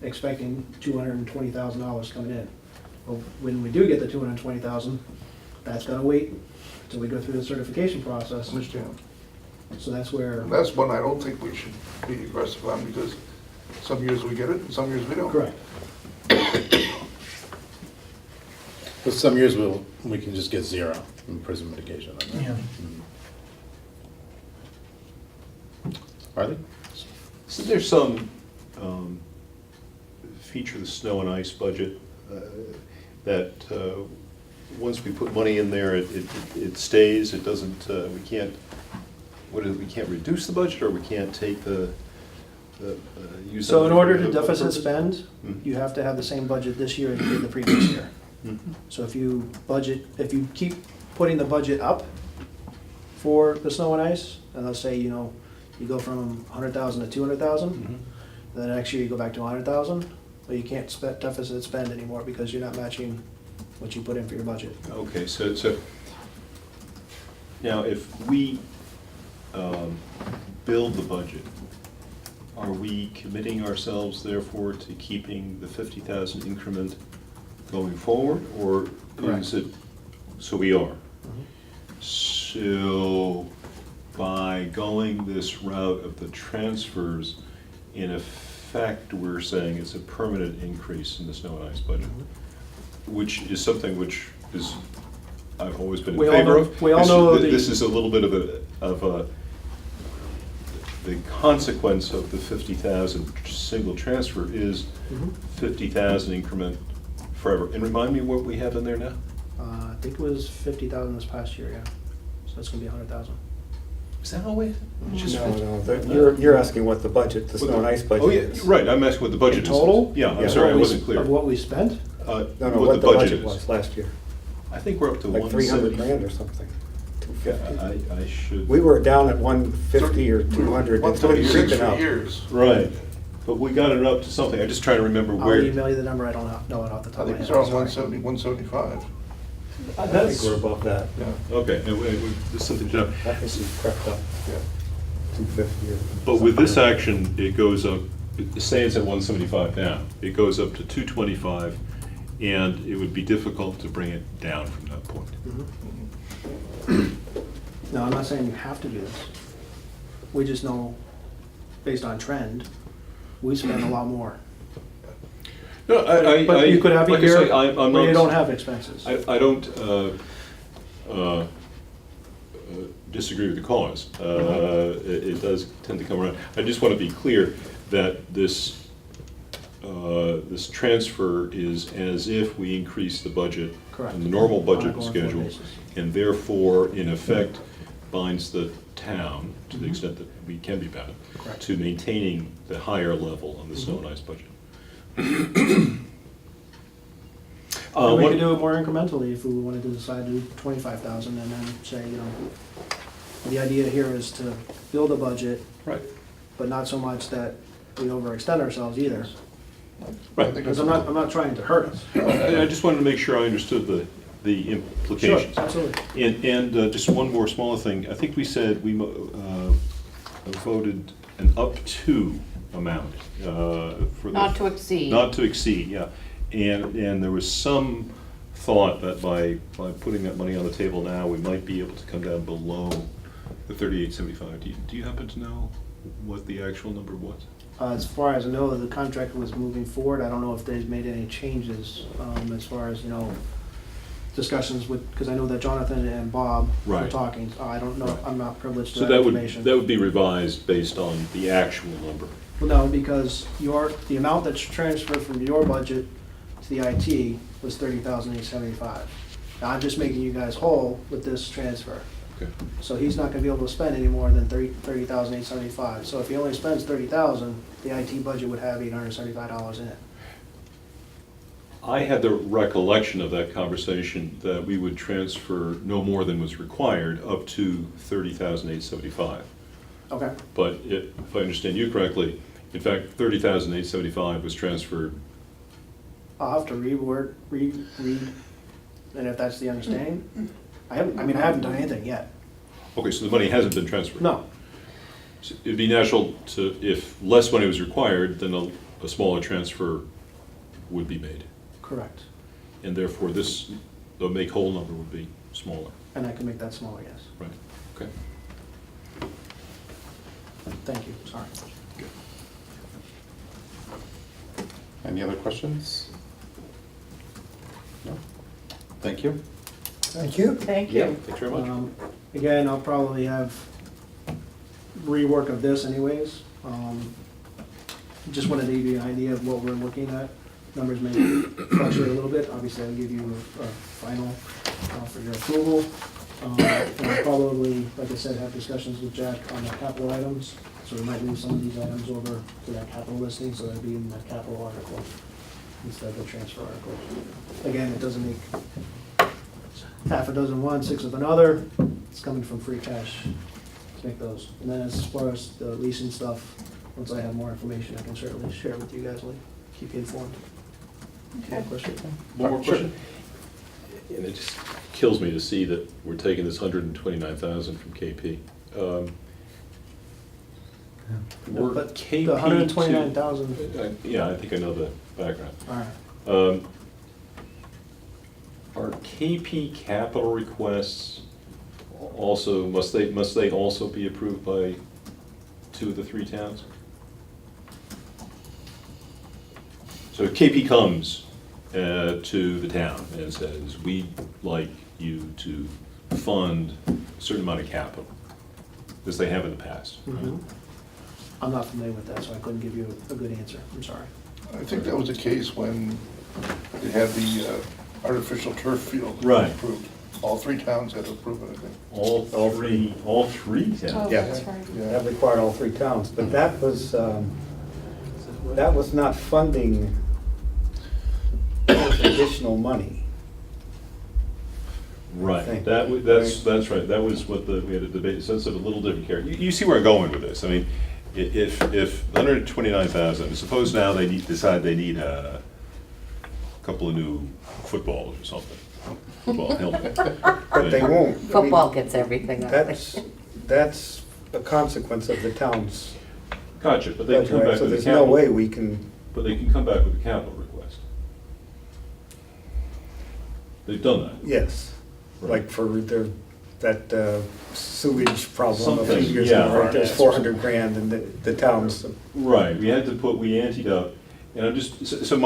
expecting $220,000 coming in. But when we do get the 220,000, that's gonna wait until we go through the certification process. Understand. So that's where. And that's one I don't think we should be aggressive on, because some years we get it, and some years we don't. Correct. But some years we can just get 0 in prison mitigation. On that. Yeah. Harley? So there's some feature of the snow and ice budget that once we put money in there, it stays, it doesn't, we can't, we can't reduce the budget, or we can't take the use. So in of- order to of- deficit spend, Mhm. you have to have the same budget this year as you did the previous year. Mhm. So if you keep putting the budget up for the snow and ice, and let's say, you go from 100,000 to 200,000, Mhm. then next year you go back to 100,000, but you can't deficit spend anymore because you're not matching what you put in for your budget. Okay, so now if we build the budget, are we committing ourselves therefore to keeping the 50,000 increment going forward, or is Correct. it, so we are? So by going this route of the transfers, in effect, we're saying it's a permanent increase in the snow and ice budget, which is something which is, I've always been in We all favor know- of. we all This is- know This the- is a little bit of the consequence of the 50,000 single transfer is Mhm. 50,000 increment forever. And remind me what we have in there now? I think it was 50,000 this past year, yeah. So that's gonna be 100,000. Is that always? It's just No, 50? no, you're asking what the budget, the snow and ice budget Oh, yeah, is. right, I'm asking what the budget In is. total? Yeah, I'm Yeah. sorry, I What we- wasn't clear. Of what we spent? No, no, what the budget was last year, I think we're up to like 300 170. grand or something. 250. I should. We were down at 150 or 200, it's been 136 creeping for up. years. Right, but we got it up to something, I'm just trying to remember I'll where. email you the number, I don't know it off the I top of think my it's head. around sorry. 170, 175. I think we're above that. Yeah. Okay, and there's something to know. I think we've crept up, Yeah. 250 or. But with this action, it goes up, it stays at 175 now. It goes up to 225, and it would be difficult to bring it down from that point. No, I'm not saying you have to do this. We just know, based on trend, we spend a lot more. No, But you could have a like I year say, I'm where you not- don't have expenses. I don't disagree with the cause. It does tend to come around. I just want to be clear that this transfer is as if we increase the budget Correct. in the normal On a budget going-forward schedule, basis. and therefore, in effect, binds the town, to the extent that we can be bound, Correct. to maintaining the higher level on the snow and ice budget. And we What- could do it more incrementally if we wanted to decide to do 25,000 and then say, the idea here is to build a budget, Right, but not so much that we overextend ourselves either. right. Because I'm not trying to hurt us. I just wanted to make sure I understood the Sure, implications. absolutely. And just one more smaller thing, I think we said we voted an up to amount for the. Not to exceed. Not to exceed, yeah. And there was some thought that by putting that money on the table now, we might be able to come down below the 3875. Do you happen to know what the actual number was? As far as I know, the contract was moving forward. I don't know if they've made any changes as far as, discussions with, because I know that Jonathan and Bob were Right. talking. I don't know, Right. I'm not privileged to So that that would, information. that would be revised based on the actual number. Well, no, because the amount that's transferred from your budget to the IT was 30,875. Now, I'm just making you guys whole with this transfer. Okay. So he's not gonna be able to spend any more than 30,875. So if he only spends 30,000, the IT budget would have $875 in it. I had the recollection of that conversation that we would transfer no more than was required up to 30,875. Okay, But if I understand you correctly, in fact, 30,875 was transferred. I'll have to read, and if that's the understanding. I haven't done anything yet. Okay, so the money hasn't been transferred? No, So it'd be natural to, if less money was required, then a smaller transfer would be made. correct. and therefore this, the make whole number would be smaller. And I can make that smaller, yes. Right, okay. Thank you, sorry. Any other questions? No? Thank you. Thank you. Thank Yeah, you. thanks very much. Again, I'll probably have rework of this anyways. Just wanted to give you an idea of what we're looking at. Numbers may fluctuate a little bit. Obviously, I'll give you a final for your approval. And I'll probably, like I said, have discussions with Jack on the capital items. So we might move some of these items over to that capital listing, so that'd be in that capital article instead of the transfer article. Again, it doesn't make half a dozen one, six of another. It's coming from free cash to make those. And then as far as the leasing stuff, once I have more information, I can certainly share with you guys, keep you informed. Okay. Question? One more question? And it just kills me to see that we're taking this 129,000 from KP. We're But KP the to- 129,000, Yeah, I think I know the background. all right. Are KP capital requests also, must they also be approved by 2 of the 3 towns? So if KP comes to the town and says, we'd like you to fund a certain amount of capital, as they have in the past, right? Mhm. I'm not familiar with that, so I couldn't give you a good answer. I'm sorry. I think that was the case when they had the artificial turf field Right. approved. All 3 towns had to approve it, I think. All three towns? Oh, Yeah. that's right. That required all 3 towns, but that was not funding additional money. Right, think. that's right, that was what we had a debate, so it's a little different character. You see where I'm going with this, I mean, if 129,000, suppose now they decide they need a couple of new footballs or something. Football helmet. But they won't. I mean, Football gets everything. That's a consequence of the town's Gotcha, but they can budget, come right? back So with a there's no way capital, we can, but they can come back with a capital request. They've done that. yes, Right. like for that sewage problem a few Something, years yeah. ago, right? There's 400 grand and the town's, Right, we anteed up, and I'm just, so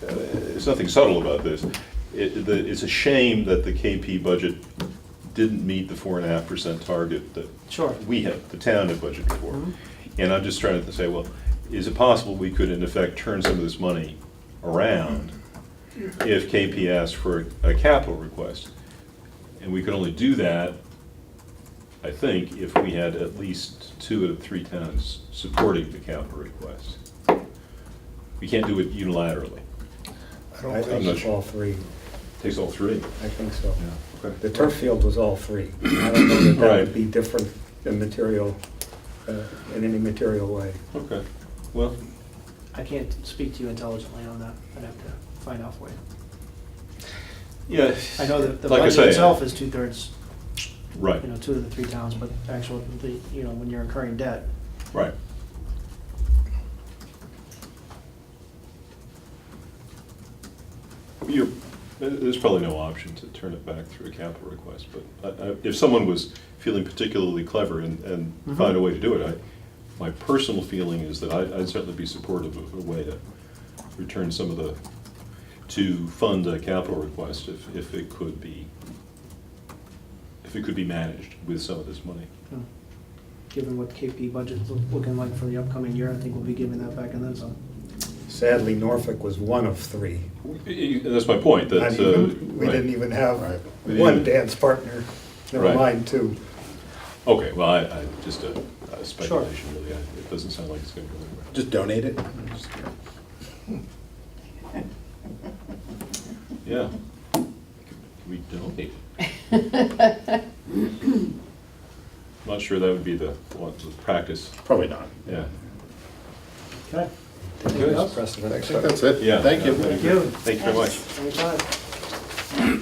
there's nothing subtle about this. It's a shame that the KP budget didn't meet the 4.5% target that Sure. we had, the town had budgeted for. Mhm. And I'm just trying to say, well, is it possible we could in effect turn some of this money around if KP asked for a capital request? And we could only do that, I think, if we had at least 2 out of 3 towns supporting the capital request. We can't do it unilaterally. I don't I think think not it's sure. all 3. Takes all 3. I think so. Yeah, okay. The turf field was all 3. I don't know that that Right. would be different than material, in any material way. Okay, well, I can't speak to you intelligently on that. I'd have to find out for you. yeah. I know that the Like I budget say, itself is 2/3, Right, 2 of the 3 towns, but actually, when you're incurring debt, right. There's probably no option to turn it back through a capital request, but if someone was feeling particularly clever and found a way to do it, my personal feeling is that I'd certainly be supportive of a way to return some of to fund a capital request if it could be managed with some of this money. given what KP budget's looking like for the upcoming year, I think we'll be giving that back and then some. Sadly, Norfolk was one of 3. And that's my point, that. Not even, we right. didn't even have We didn't one even- dance partner, never Right. mind 2. Okay, well, I just a speculation, really. It doesn't sound like it's gonna go anywhere. Just donate it. Yeah. Can we donate? Not sure that would be the practice, Probably not. yeah. Okay. Good. Anything else? Precedent. I think that's it. Yeah. Thank you. Thank you. Thank you very much. Anytime.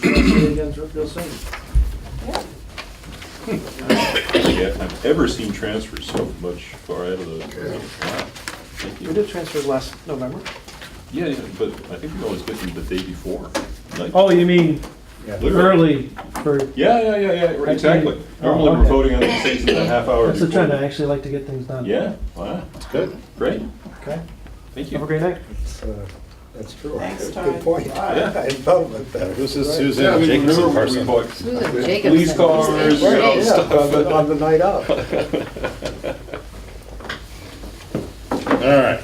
See you again real soon. I don't think I've ever seen transfers so much far out of the. Wow. Thank We you. did transfers last November. Yeah, but I think we always get them the day before. Like, Oh, you mean literally. early for, Yeah, right, exactly. Normally, we're okay. voting on these things in the half hour that's the before. trend, I actually like to get things done. Yeah, wow, It's good. great, Okay, thank have a you. great night. That's true. Thanks, Good Todd. point. Yeah. I hadn't thought about that. Who's this Right. Susan Yeah, I mean, Jacobson remember we person? bought Susan Jacobson. police cars, you Right, know, yeah, stuff. on the night out. All right.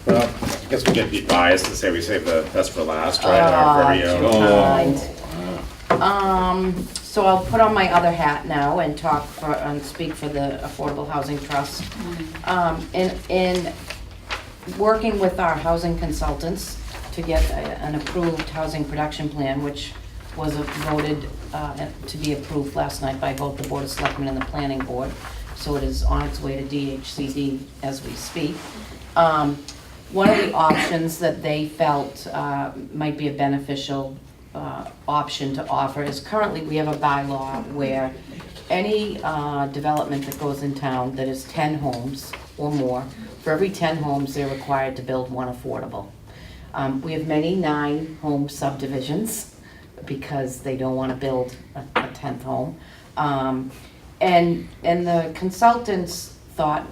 Well, I guess we get be biased to say we save the best for last, right? Our very own. Too kind. So I'll put on my other hat now and talk for, and speak for the Affordable Housing Trust. In working with our housing consultants to get an approved housing production plan, which was voted to be approved last night by both the Board of Selectmen and the Planning Board. So it is on its way to DHCD as we speak. One of the options that they felt might be a beneficial option to offer is currently we have a bylaw where any development that goes in town that is 10 homes or more, for every 10 homes, they're required to build one affordable. We have many 9-home subdivisions because they don't want to build a 10th home. And the consultants thought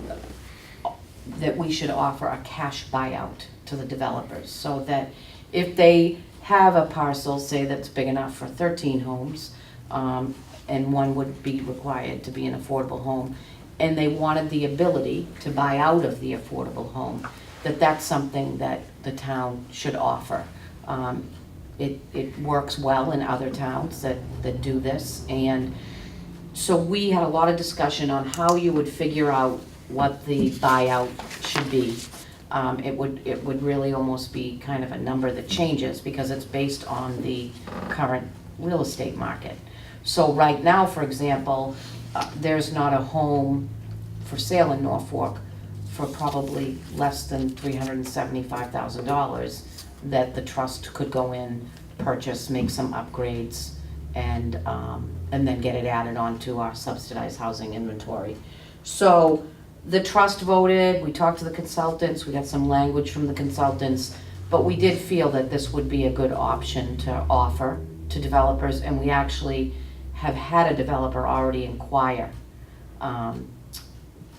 that we should offer a cash buyout to the developers, so that if they have a parcel, say that's big enough for 13 homes, and one would be required to be an affordable home, and they wanted the ability to buy out of the affordable home, that's something that the town should offer. It works well in other towns that do this, and so we had a lot of discussion on how you would figure out what the buyout should be. It would really almost be kind of a number that changes because it's based on the current real estate market. So right now, for example, there's not a home for sale in Norfolk for probably less than $375,000 that the trust could go in, purchase, make some upgrades, and then get it added onto our subsidized housing inventory. So the trust voted, we talked to the consultants, we got some language from the consultants, but we did feel that this would be a good option to offer to developers, and we actually have had a developer already inquire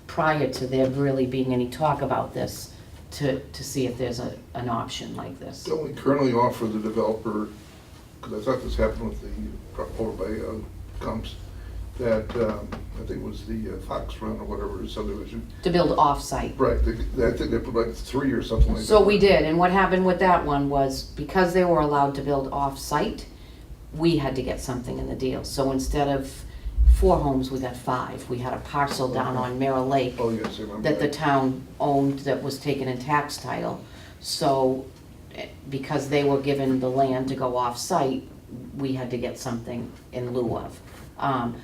prior to there really being any talk about this to see if there's an option like this. Don't we currently offer the developer, because I thought this happened with the, over by Gumps, that I think it was the Fox Run or whatever subdivision. To build off-site. Right, I think they put like 3 or something like that. So we did, and what happened with that one was, because they were allowed to build off-site, we had to get something in the deal. So instead of 4 homes, we got 5. We had a parcel down on Merrill Lake Oh, yes, I remember that the that. town owned that was taken in tax title. So, because they were given the land to go off-site, we had to get something in lieu of.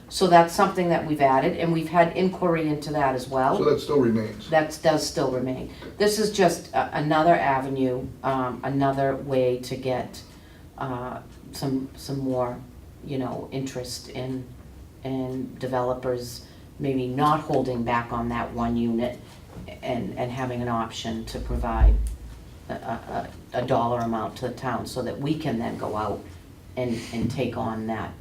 So that's something that we've added, and we've had inquiry into that as well. So that still remains. That does still remain. This is just another avenue, another way to get some more, interest in developers maybe not holding back on that one unit and having an option to provide a dollar amount to the town so that we can then go out and take on that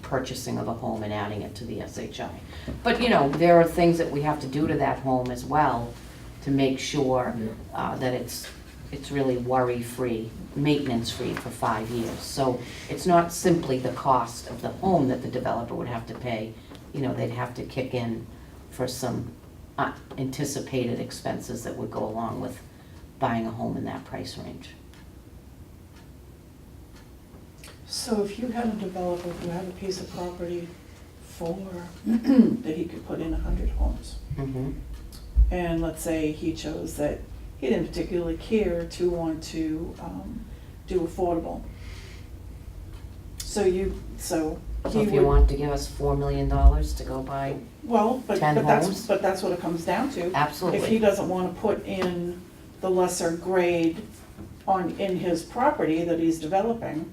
purchasing of a home and adding it to the SHI. But, there are things that we have to do to that home as well to make sure that it's really worry-free, maintenance-free for 5 years. So it's not simply the cost of the home that the developer would have to pay. They'd have to kick in for some anticipated expenses that would go along with buying a home in that price range. So if you had a developer who had a piece of property that he could put in 100 homes, and let's say he chose that he didn't particularly care to want to do affordable. So he So if you would, want to give us $4 million to go buy, well, but 10 homes? that's what it comes down to. If he absolutely. doesn't want to put in the lesser grade in his property that he's developing,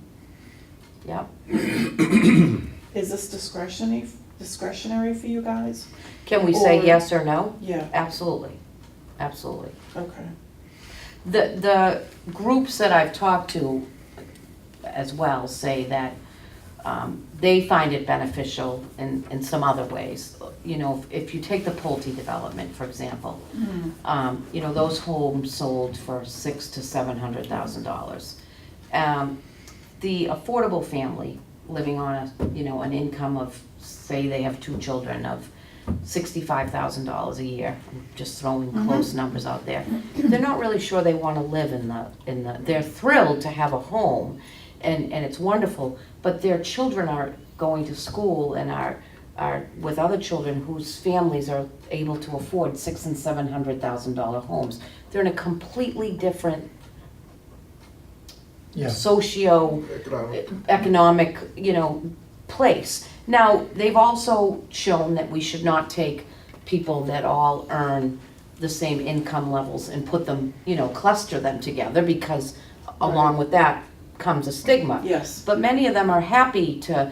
Yep. is this discretionary for you guys? Can we say Or- yes or no? Yeah, Absolutely, absolutely. okay. The groups that I've talked to as well say that they find it beneficial in some other ways. You know, if you take the Pulte development, for example, you know, those homes sold for $600,000 to $700,000. The affordable family living on a, you know, an income of, say they have 2 children, of $65,000 a year, I'm just throwing close numbers out there. They're not really sure they want to live in the, they're thrilled to have a home, and it's wonderful, but their children are going to school and are with other children whose families are able to afford $600,000 and $700,000 homes. They're in a completely different Yeah. socio-economic, you know, place. Now, they've also shown that we should not take people that all earn the same income levels and put them, you know, cluster them together, because along with that comes a stigma. Yes. But many of them are happy to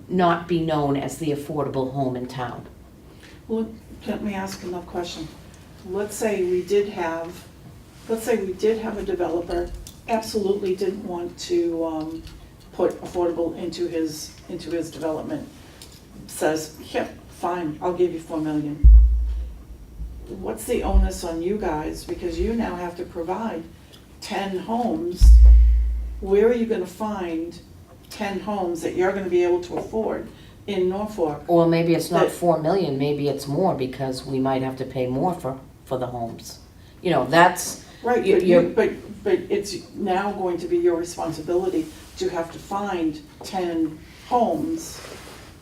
not be known as the affordable home in town. Well, let me ask another question. Let's say we did have a developer absolutely didn't want to put affordable into his development. Says, yeah, fine, I'll give you $4 million. What's the onus on you guys? Because you now have to provide 10 homes. Where are you gonna find 10 homes that you're gonna be able to afford in Norfolk? Or maybe it's not But- 4 million, maybe it's more, because we might have to pay more for the homes. You know, that's, Right, You- but you're- but it's now going to be your responsibility to have to find 10 homes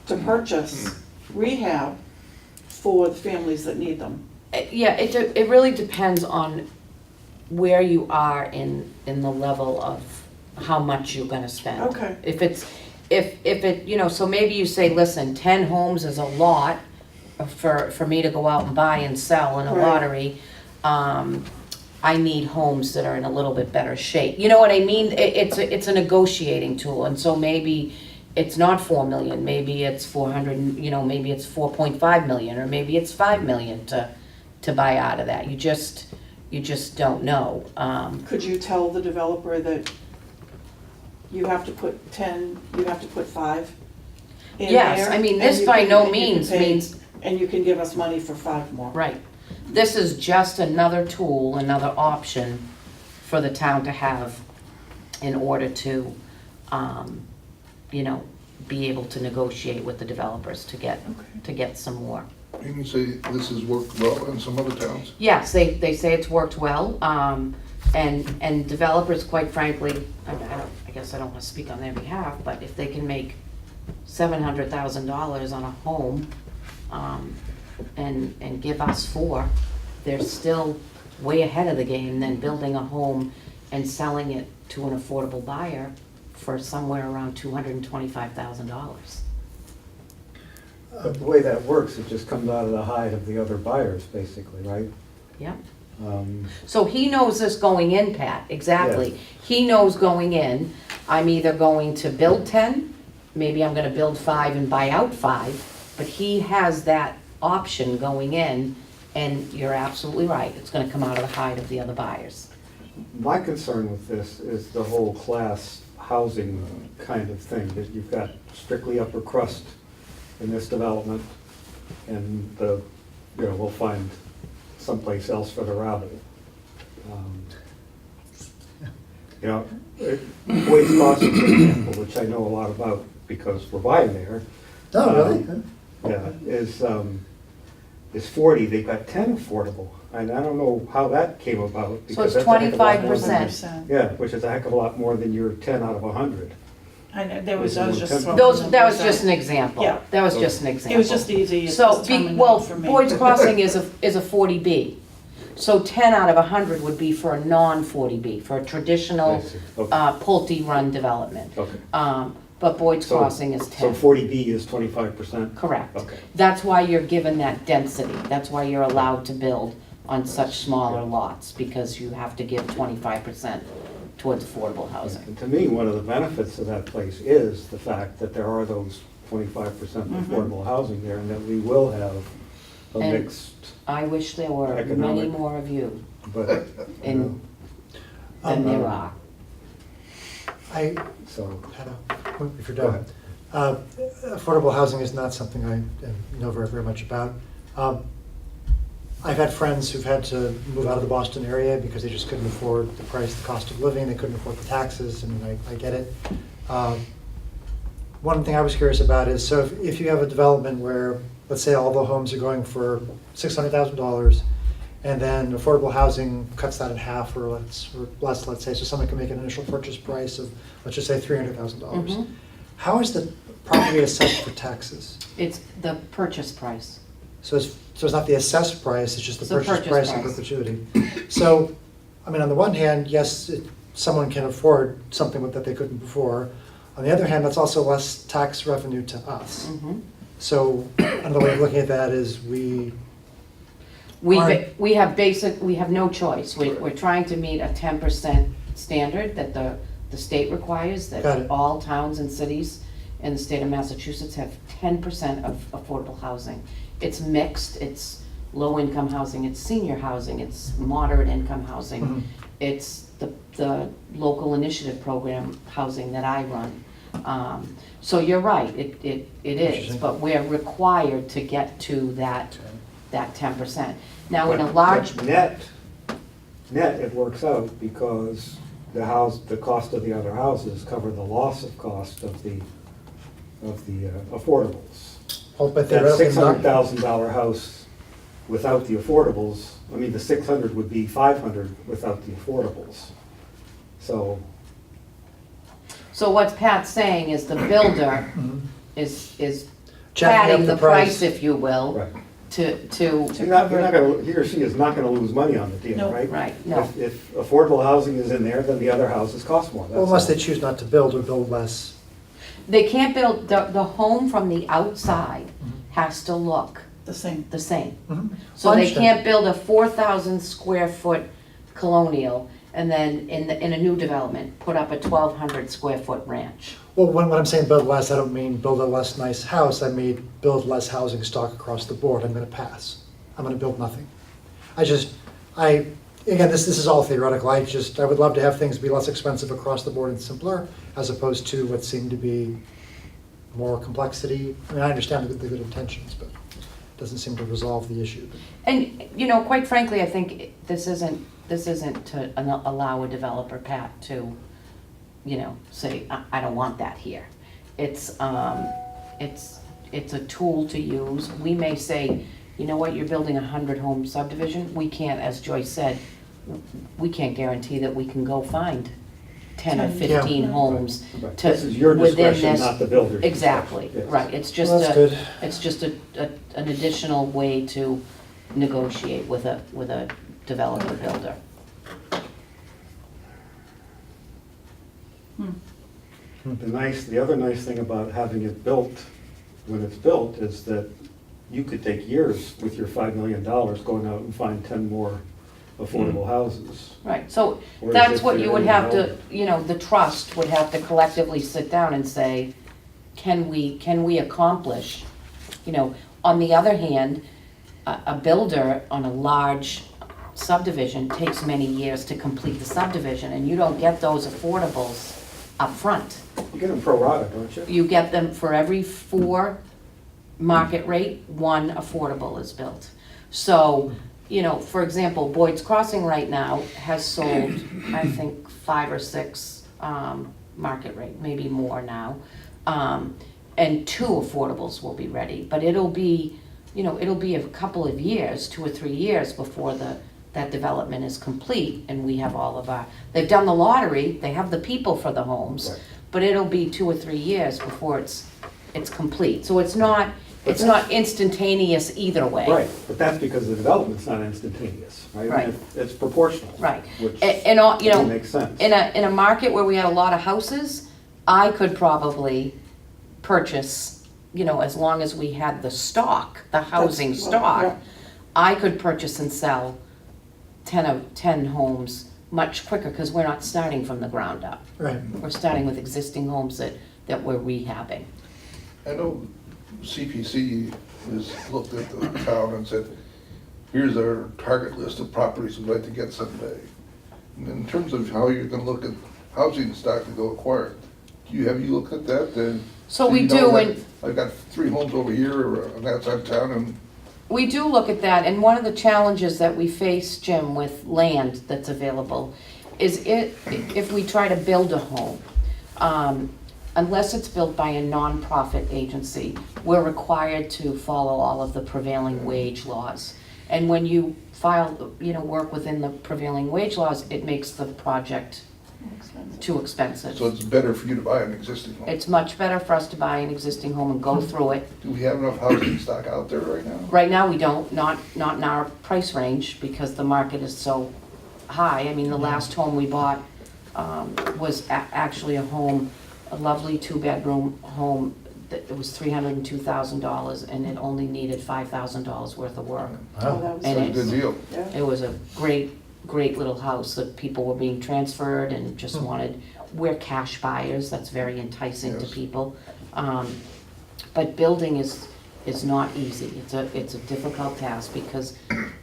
to purchase rehab for the families that need them. yeah, it really depends on where you are in the level of how much you're gonna spend. Okay. If it, you know, so maybe you say, listen, 10 homes is a lot for me to go out and buy and sell in a Right. lottery. I need homes that are in a little bit better shape. You know what I mean? It's a negotiating tool, and so maybe it's not 4 million, maybe it's 400, you know, maybe it's 4.5 million, or maybe it's 5 million to buy out of that. You just don't know. Could you tell the developer that you have to put 10, you have to put 5 in Yes, there, I mean, and this you by can- no and you can means pay- means, And you can give us money for 5 more. right. This is just another tool, another option for the town to have in order to, you know, be able to negotiate with the developers to get some more. And you say this has worked well in some other towns? Yes, they say it's worked well, and developers, quite frankly, I guess I don't want to speak on their behalf, but if they can make $700,000 on a home, and give us 4, they're still way ahead of the game than building a home and selling it to an affordable buyer for somewhere around $225,000. But the way that works, it just comes out of the hide of the other buyers, basically, right? Yep. Um, So he knows this going in, Pat, exactly. He knows going in, I'm either going to build 10, maybe I'm gonna build 5 and buy out 5, but he has that option going in, and you're absolutely right, it's gonna come out of the hide of the other buyers. My concern with this is the whole class housing kind of thing, that you've got strictly upper crust in this development, and we'll find someplace else for the rabble. You know, Boyd's Crossing, for example, which I know a lot about because we're buying there. Oh, really? Yeah, is 40, they've got 10 affordable, and I don't know how that came about. So because it's that's a heck of a lot more than- 25%. Yeah, which is a heck of a lot more than your 10 out of 100. I know, that was This is just one throwing That was numbers just an out. example. Yeah. That was just an example. It was just easy. So, It's time and well, night for me. Boyd's Crossing is a 40B. So 10 out of 100 would be for a non-40B, for a I traditional see. Okay. Pulte-run development. Okay. But Boyd's So- Crossing is So 10. 40B is 25%? Correct. Okay. That's why you're given that density. That's why you're allowed to build on such smaller lots, because you have to give 25% towards affordable housing. And to me, one of the benefits of that place is the fact that there are those 25% affordable housing there, and that we will have a And- mixed, I wish there were many Economic. more of you. but, you know, And than there are. I, So, Hannah, if you're Go done. Affordable housing is not something I know very, very much about. I've had friends who've had to move out of the Boston area because they just couldn't afford the price, the cost of living, they couldn't afford the taxes, and I get it. One thing I was curious about is, so if you have a development where, let's say all the homes are going for $600,000, and then affordable housing cuts that in half or less, let's say, so someone can make an initial purchase price of, let's just say $300,000. Mhm. How is the property assessed for taxes? It's the purchase price. So it's not the assessed price, it's just the It's the purchase purchase price in price. perpetuity. So, I mean, on the one hand, yes, someone can afford something that they couldn't before. On the other hand, that's also less tax revenue to us. Mhm. So another way of looking at that is we Right. We have no choice. We're trying to meet a 10% standard that the state requires, Got that it. all towns and cities in the state of Massachusetts have 10% of affordable housing. It's mixed, it's low-income housing, it's senior housing, it's moderate-income housing. Mhm. It's the local initiative program housing that I run. So you're right, it is, Interesting. but we're required to get to that 10%. Now, in a large, but net, it works out because the cost of the other houses cover the loss of cost of the affordables. hope, but That theoretically $600,000 house without the affordables, I mean, the 600 would be 500 without the affordables. So, so what Pat's saying is the builder Mhm. is Jacking up padding the the price, price. if you will, right. to, You're not gonna, he or she is not gonna lose money on the deal, No. right? right, no. If affordable housing is in there, then the other houses cost more. That's Well, unless all. they choose not to build or build less. They can't build, the home from the outside has to look The same. the same. Mhm. So I they understand. can't build a 4,000 square foot colonial and then in a new development, put up a 1,200 square foot ranch. Well, when I'm saying build less, I don't mean build a less nice house, I mean build less housing stock across the board. I'm gonna pass. I'm gonna build nothing. Again, this is all theoretical. I would love to have things be less expensive across the board and simpler, as opposed to what seem to be more complexity. I mean, I understand the good intentions, but it doesn't seem to resolve the issue. And, quite frankly, I think this isn't to allow a developer, Pat, to, say, I don't want that here. It's a tool to use. We may say, you know what, you're building a 100-home subdivision. We can't, as Joyce said, we can't guarantee that we can go find 10 or 15 Yeah. homes Right. to, This is your within discretion, this. not the builder's. Exactly, discretion. Yes. right. Well, that's good. It's just an additional way to negotiate with a developer builder. The other nice thing about having it built, when it's built, is that you could take years with your $5 million going out and find 10 more affordable houses. Right, so Whereas that's if what you're you would in have to, development- the trust would have to collectively sit down and say, can we accomplish? On the other hand, a builder on a large subdivision takes many years to complete the subdivision, and you don't get those affordables up front. You get them pro rata, don't you? You get them for every 4 market rate, 1 affordable is built. So, for example, Boyd's Crossing right now has sold, I think, 5 or 6 market rate, maybe more now. And 2 affordables will be ready, but it'll be a couple of years, 2 or 3 years before that development is complete, and we have all of they've done the lottery, they have the people for the homes, Right. but it'll be 2 or 3 years before it's complete. So it's not instantaneous either way. Right, but that's because the development's not instantaneous, right? Right. It's proportional. Right. Which And all, to me makes sense. in a market where we had a lot of houses, I could probably purchase, as long as we had the stock, the housing That's- stock, yeah. I could purchase and sell 10 homes much quicker, because we're not starting from the ground up. Right. We're starting with existing homes that we're rehabbing. I know CPC has looked at the town and said, here's our target list of properties we'd like to get someday. In terms of how you're gonna look at housing stock to go acquire, have you looked at that? So we you know do, that and I've got 3 homes over here on that side of town, and we do look at that, and one of the challenges that we face, Jim, with land that's available is if we try to build a home, unless it's built by a nonprofit agency, we're required to follow all of the prevailing wage laws. And when you work within the prevailing wage laws, it makes the project too expensive. so it's better for you to buy an existing home. It's much better for us to buy an existing home and go through it. Do we have enough housing stock out there right now? Right now, we don't, not in our price range, because the market is so high. I mean, the last home we bought was actually a lovely 2-bedroom home. It was $302,000, and it only needed $5,000 worth of work. Oh, that was And That's a good deal. Yeah. It was a great little house that people were being transferred and just wanted. We're cash buyers, that's very enticing to Yes. people. But building is not easy. It's a difficult task because,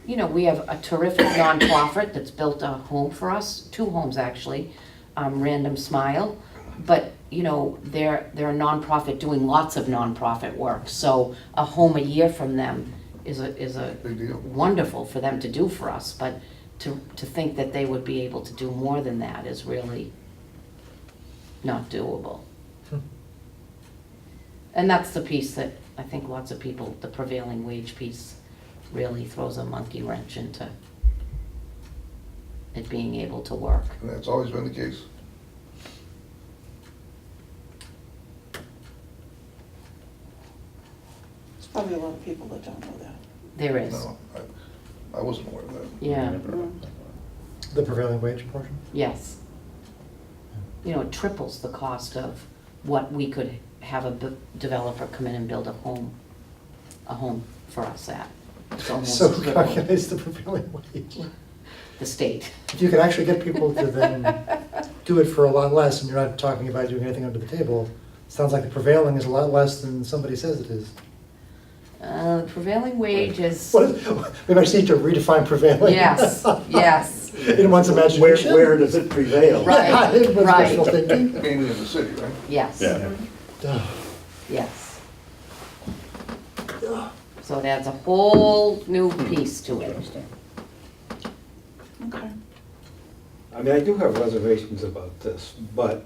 we have a terrific nonprofit that's built a home for us, 2 homes actually, Random Smile. But, they're a nonprofit doing lots of nonprofit work. So a home a year from them is a Big deal. wonderful for them to do for us. But to think that they would be able to do more than that is really not doable. And that's the piece that I think lots of people, the prevailing wage piece, really throws a monkey wrench into it being able to work. And that's always been the case. There's probably a lot of people that don't know that. There is, No, I wasn't aware of that. yeah, The prevailing wage portion? yes. It triples the cost of what we could have a developer come in and build a home for us at. It's almost So as who good. calculates the prevailing wage? The state. If you could actually get people to then do it for a lot less, and you're not talking about doing anything under the table, sounds like the prevailing is a lot less than somebody says it is. The prevailing wage is, We might just need to redefine prevailing. yes, yes, In one's imagination. Where does it prevail? Right. Yeah, in one's right. wishful thinking. Mainly in the city, right? yes, Yeah. yes. So that's a whole new piece to it. Okay. I mean, I do have reservations about this, but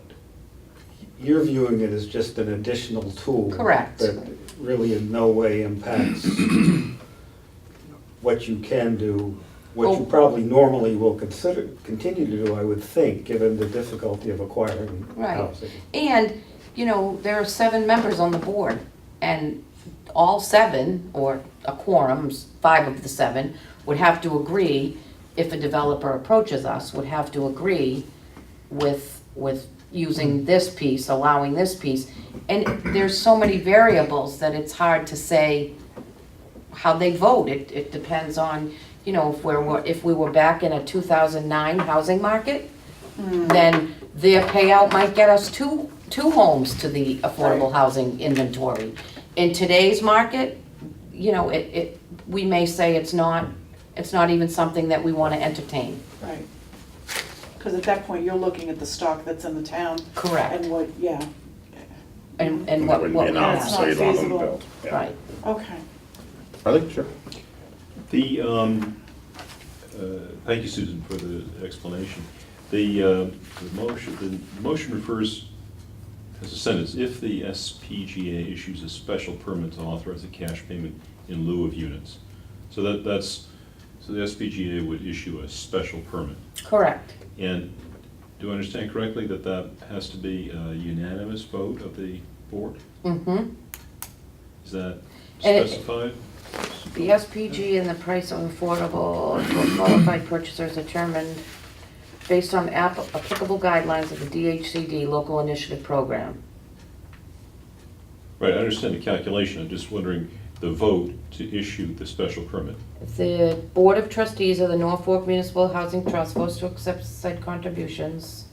you're viewing it as just an additional tool. Correct. That really in no way impacts what you can do, what you Oh. probably normally will continue to do, I would think, given the difficulty of acquiring Right. housing. And, there are 7 members on the board, and all 7, or a quorum, 5 of the 7, would have to agree, if a developer approaches us, would have to agree with using this piece, allowing this piece. And there's so many variables that it's hard to say how they vote. It depends on, if we were back in a 2009 housing market, then their payout might get us two homes to the affordable housing inventory. In today's market, we may say it's not even something that we want to entertain. Right. Because at that point, you're looking at the stock that's in the town. Correct. And what, yeah, And That what wouldn't be we an have. It's option, not so you'd want them feasible. built. Yeah. Right. okay. Riley, sure. Thank you, Susan, for the explanation. The motion refers, as a sentence, if the SPGA issues a special permit to authorize a cash payment in lieu of units. So so the SPGA would issue a special permit. Correct. And do I understand correctly that that has to be a unanimous vote of the board? Mm-hmm. Is that And it- specified? The SPG and the price of affordable for qualified purchasers determined based on applicable guidelines of the DHCD local initiative program. Right, I understand the calculation, I'm just wondering the vote to issue the special permit. The Board of Trustees of the Norfolk Municipal Housing Trust votes to accept said contributions.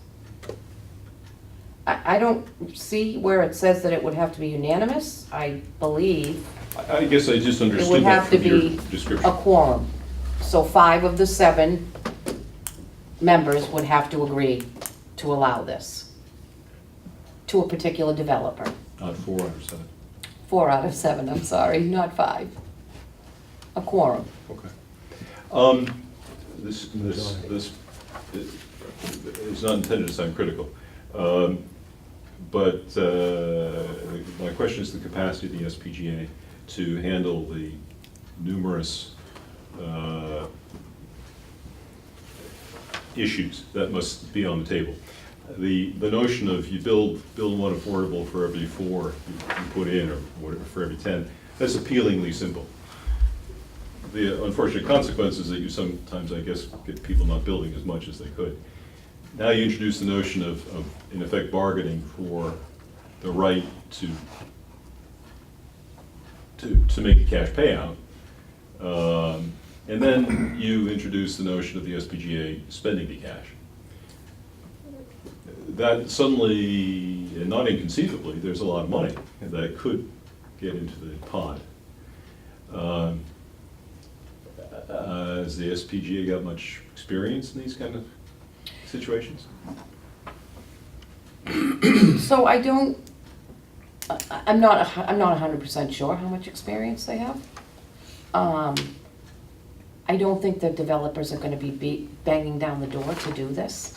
I don't see where it says that it would have to be unanimous. I believe I guess I just it would understood that have to from your be description. a quorum. So 5 of the 7 members would have to agree to allow this to a particular developer. Not 4 out of 7. 4 out of 7, I'm sorry, not 5. A quorum. Okay. This is not intended to sound critical, but my question is the capacity of the SPGA to handle the numerous issues that must be on the table. The notion of you build one affordable for every 4 you put in, or whatever, for every 10, that's appealingly simple. The unfortunate consequence is that you sometimes, I guess, get people not building as much as they could. Now you introduce the notion of in effect, bargaining for the right to make a cash payout. And then you introduce the notion of the SPGA spending the cash. That suddenly, and not inconceivably, there's a lot of money that could get into the pot. Has the SPGA got much experience in these kind of situations? So I don't, I'm not 100% sure how much experience they have. I don't think the developers are gonna be banging down the door to do this,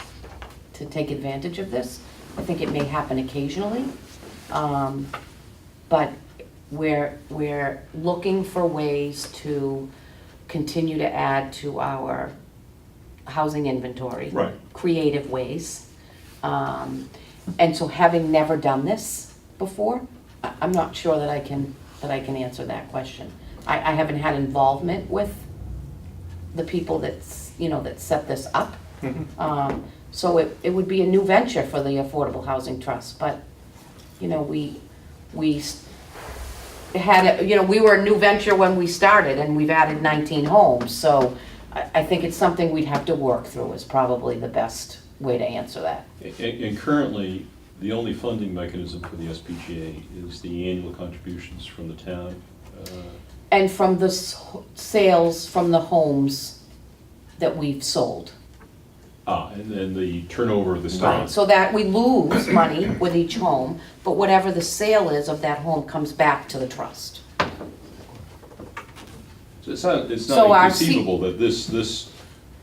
to take advantage of this. I think it may happen occasionally, but we're looking for ways to continue to add to our housing inventory. Right. Creative ways. And so having never done this before, I'm not sure that I can answer that question. I haven't had involvement with the people that set this up. So it would be a new venture for the Affordable Housing Trust, but, we had, we were a new venture when we started, and we've added 19 homes, so I think it's something we'd have to work through is probably the best way to answer that. And currently, the only funding mechanism for the SPGA is the annual contributions from the town. And from the sales from the homes that we've sold. And then the turnover of the Right, stock. so that we lose money with each home, but whatever the sale is of that home comes back to the trust. So it's not So our inconceivable that this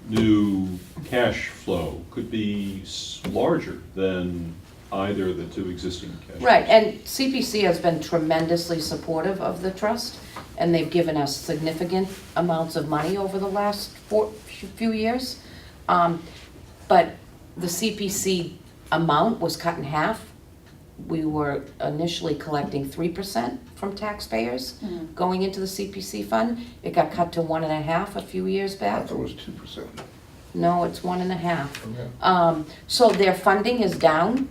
new cash flow could be larger than either of the 2 existing cash flows. Right, and CPC has been tremendously supportive of the trust, and they've given us significant amounts of money over the last few years. But the CPC amount was cut in half. We were initially collecting 3% from taxpayers going into the CPC fund. It got cut to 1.5% a few years I back. thought it was 2%. No, it's 1.5%. Okay. So their funding is down,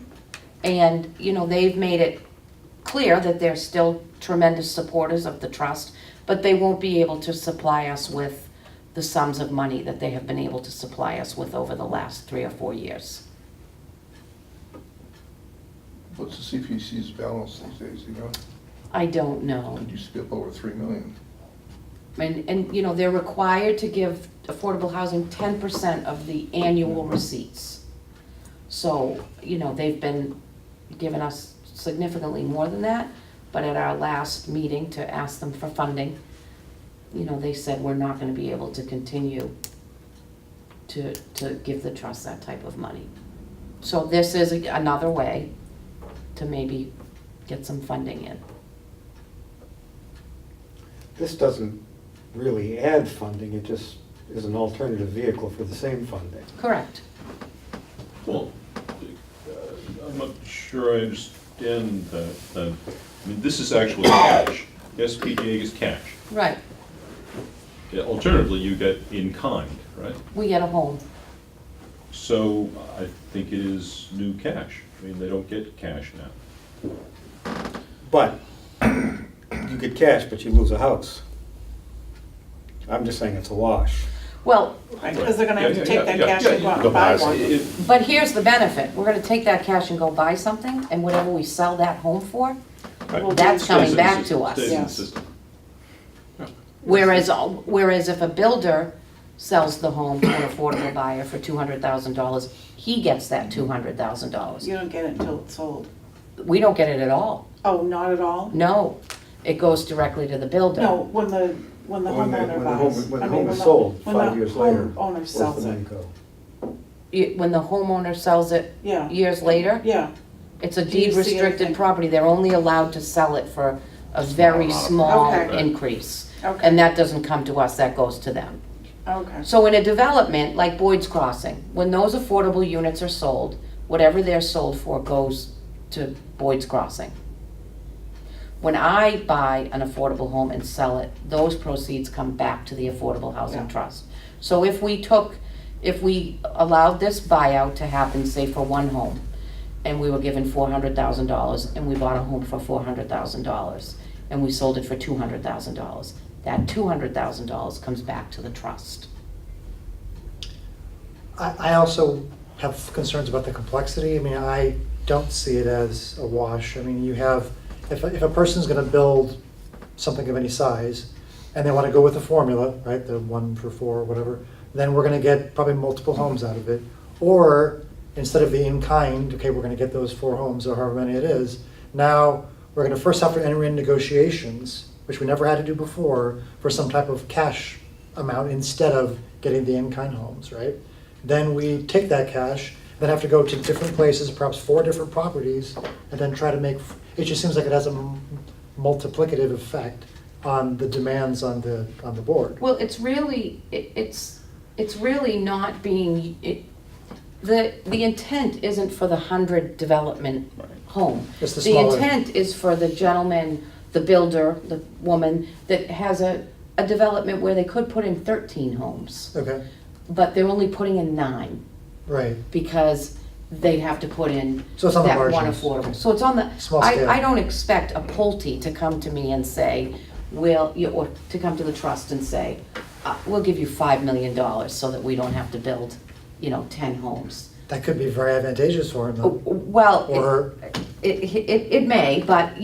and, they've made it clear that they're still tremendous supporters of the trust, but they won't be able to supply us with the sums of money that they have been able to supply us with over the last 3 or 4 years. What's the CPC's balance these days, I don't know. It used to be up over 3 million. And they're required to give affordable housing 10% of the annual receipts. So, they've been giving us significantly more than that, but at our last meeting to ask them for funding, they said we're not gonna be able to continue to give the trust that type of money. So this is another way to maybe get some funding in. This doesn't really add funding, it just is an alternative vehicle for the same funding. Correct. Well, I'm not sure I understand that. I mean, this is actually cash. SPGA is cash. Right. Yeah, alternatively, you get in kind, right? We get a home. So I think it is new cash. I mean, they don't get cash now. But you get cash, but you lose a house. I'm just saying it's a wash. Well, Right, because they're gonna have to Yeah, take yeah, that yeah, cash yeah, and go out yeah. and buy Go buy one. but here's the benefit. We're gonna take that cash and go buy something, and whatever we sell that home for, that's coming back to us. Stays in the Yes. system. Whereas if a builder sells the home to an affordable buyer for $200,000, he gets that $200,000. You don't get it until it's sold. We don't get it at all. Oh, not at all? No, it goes directly to the builder. No, when the When the homeowner home- buys. when the I mean, home is sold, when 5 the years later, homeowner where's sells the it. money go? When the homeowner sells it Yeah, years later, yeah. it's a Do you deed see restricted anything? property. They're only allowed to sell it for a very amount of small Okay. increase. Okay. And that doesn't come to us, that goes to them. Okay. So in a development like Boyd's Crossing, when those affordable units are sold, whatever they're sold for goes to Boyd's Crossing. When I buy an affordable home and sell it, those proceeds come back to the Affordable Housing Yeah. Trust. So if we allowed this buyout to happen, say for one home, and we were given $400,000, and we bought a home for $400,000, and we sold it for $200,000, that $200,000 comes back to the trust. I also have concerns about the complexity. I mean, I don't see it as a wash. I mean, you have, if a person's gonna build something of any size, and they wanna go with the formula, right, the 1 for 4, whatever, then we're gonna get probably multiple homes out of it. Or, instead of the in-kind, okay, we're gonna get those 4 homes, or however many it is, now, we're gonna first have to enter in negotiations, which we never had to do before, for some type of cash amount instead of getting the in-kind homes, right? Then we take that cash, then have to go to different places, perhaps 4 different properties, and then try to make, it just seems like it has a multiplicative effect on the demands on the board. Well, it's really, it's really not being, the intent isn't for the 100 development home. It's the The smaller- intent is for the gentleman, the builder, the woman that has a development where they could put in 13 homes, Okay, but they're only putting in 9 right. because they'd have to put in So it's on the that one margins. affordable. So it's on the, Small scale. I don't expect a Pulte to come to me and say, or to come to the trust and say, we'll give you $5 million so that we don't have to build, 10 homes. That could be very advantageous for him, though. Well, Or, it may, but,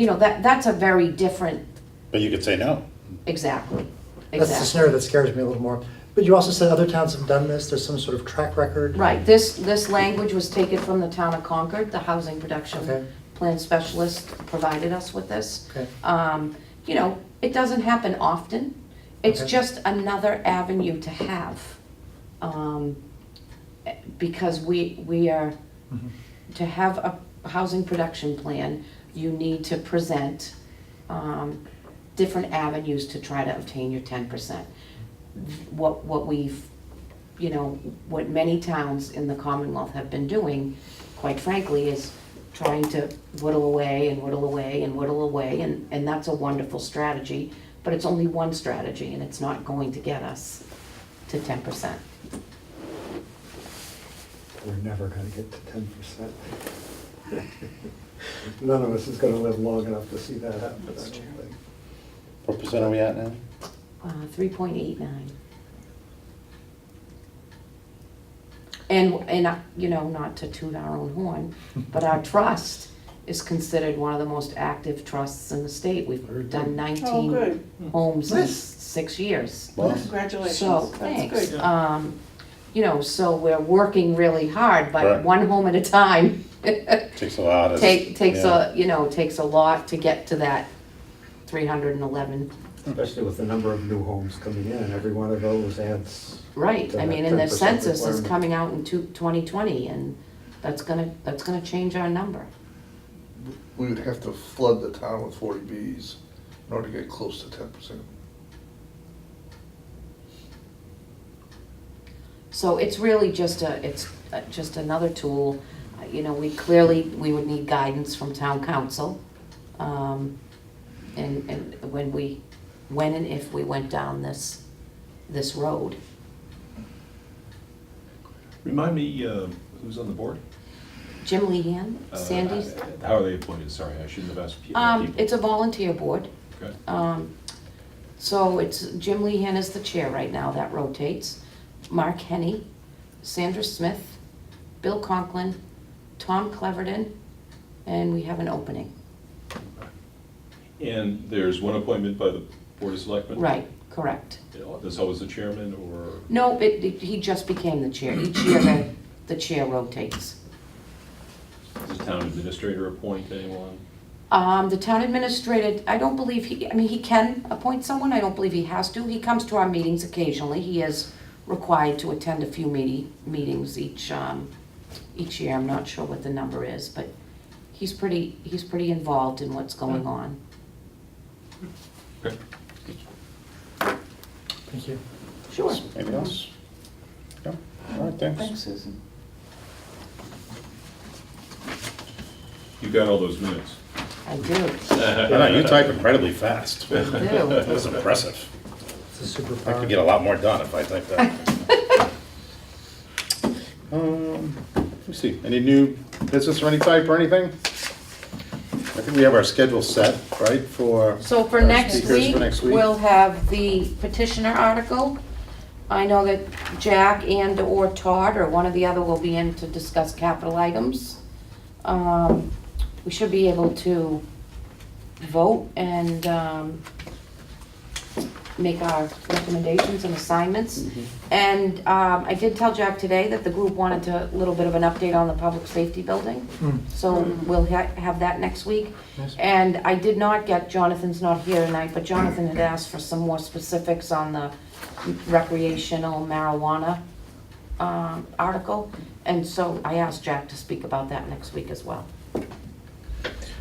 that's a very different, But you could say no. exactly, that's the exactly. scenario that scares me a little more. But you also said other towns have done this, there's some sort of track record. Right, this language was taken from the town of Concord, the housing production Okay. plan specialist provided us with this. Okay. It doesn't happen often. It's Okay. just another avenue to have. Because we are, Mhm. to have a housing production plan, you need to present different avenues to try to obtain your 10%. What we've, what many towns in the Commonwealth have been doing, quite frankly, is trying to whittle away and whittle away and whittle away, and that's a wonderful strategy, but it's only one strategy, and it's not going to get us to 10%. We're never gonna get to 10%. None of us is gonna live long enough to see that happen, I don't think. What percent are we at now? 3.89. And, not to toot our own horn, but our trust is considered one of the most active trusts in the state. We've done Oh, 19 good. homes in Nice. 6 years. Well, Congratulations. So, That's thanks. good. So we're working really hard, but Right. one home at a time. takes a lot of. Takes yeah. takes a lot to get to that 311. Especially with the number of new homes coming in, every one of those adds. Right, to I that mean, and the 10% census is requirement. coming out in 2020, and that's gonna change our number. We would have to flood the town with 40Bs in order to get close to 10%. So it's really just just another tool. We would need guidance from town council. And when and if we went down this road. Remind me, who's on the board? Jim Lehan, Uh, Sandy's, How are they appointed? Sorry, I shouldn't have asked people. it's a volunteer board. Okay. So it's, Jim Lehan is the chair right now, that rotates. Mark Henny, Sandra Smith, Bill Conklin, Tom Cleverton, and we have an opening. And there's one appointment by the Board of Selectmen? Right, correct. That's always the chairman, or? No, he just became the chair. Each year the chair rotates. Does the town administrator appoint anyone? The town administrator, I don't believe he can appoint someone, I don't believe he has to. He comes to our meetings occasionally. He is required to attend a few meetings each year. I'm not sure what the number is, but he's pretty involved in what's going on. Okay. Thank you. Sure. Anything else? No? All right, thanks. Thanks, Susan. You got all those minutes? I do. I know, you type incredibly fast. I do. That was impressive. It's a I could superpower. get a lot more done if I typed that. Let me see, any new business or any type or anything? I think we have our schedule set, right, for So for our next speakers week, for next week? we'll have the petitioner article. I know that Jack and/or Todd, or one or the other, will be in to discuss capital items. We should be able to vote and make our recommendations and assignments. And I did tell Jack today that the group wanted a little bit of an update on the public safety building. So we'll have that next week. Nice. And I did not get, Jonathan's not here tonight, but Jonathan had asked for some more specifics on the recreational marijuana article. And so I asked Jack to speak about that next week as well.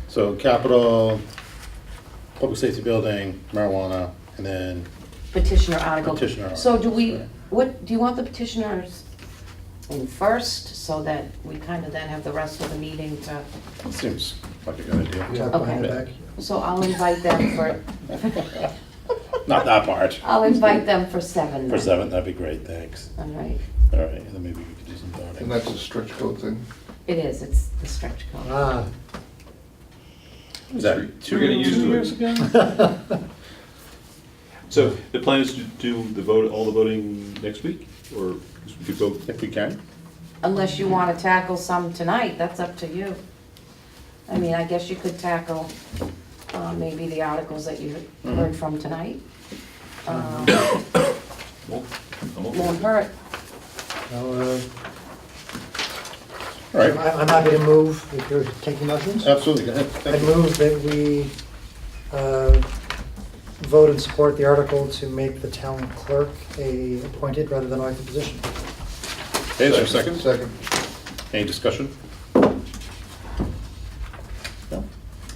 So capital, public safety building, marijuana, and then Petitioner article. petitioner article. So do you want the petitioners in first, so that we kind of then have the rest of the meeting to, Seems like a good idea. Jack behind the Okay. back. so I'll invite them for, Not that part. I'll invite them for 7. For then. 7, that'd be great, thanks. All right. All right, and then maybe we could do some And voting. that's a stretch code thing. It is, it's the stretch code. Ah, Was that We're getting used to it. years ago? So the plan is to do all the voting next week, or we could go? If we can. Unless you want to tackle some tonight, that's up to you. I mean, I guess you could tackle maybe the articles that you heard from tonight. Well, I'm okay. Won't hurt. well, All right, I'm happy to move, if you're taking motions. absolutely, go ahead. I Thank you. move that we vote and support the article to make the town clerk a appointed rather than elected position. Okay, is there a second? Second. Any discussion? No?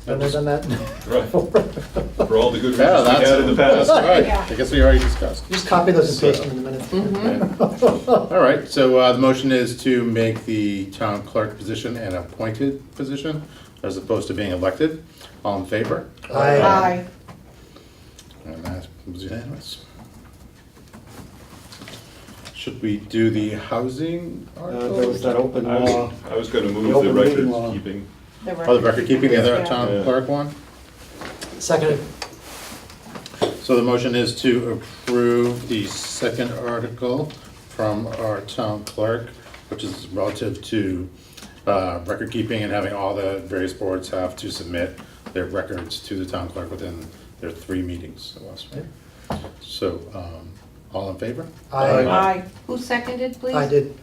And there's on that. Right. For all the good reasons we Yeah, that's, had in the past. all right, Yeah. I guess we already discussed. Just copy those and paste them in the minutes. Mm-hmm. All right, so the motion is to make the town clerk position an appointed position as opposed to being elected. All in favor? Aye. Aye. And that was unanimous. Should we do the housing There article? was that open I law. was gonna The move the open meeting record law. keeping. Oh, the record keeping, the other Yeah. town Yeah. clerk one? Seconded. So the motion is to approve the second article from our town clerk, which is relative to record keeping and having all the various boards have to submit their records to the town clerk within their 3 meetings. It was, right? So, all in favor? Aye. Aye. Who seconded, please? I did.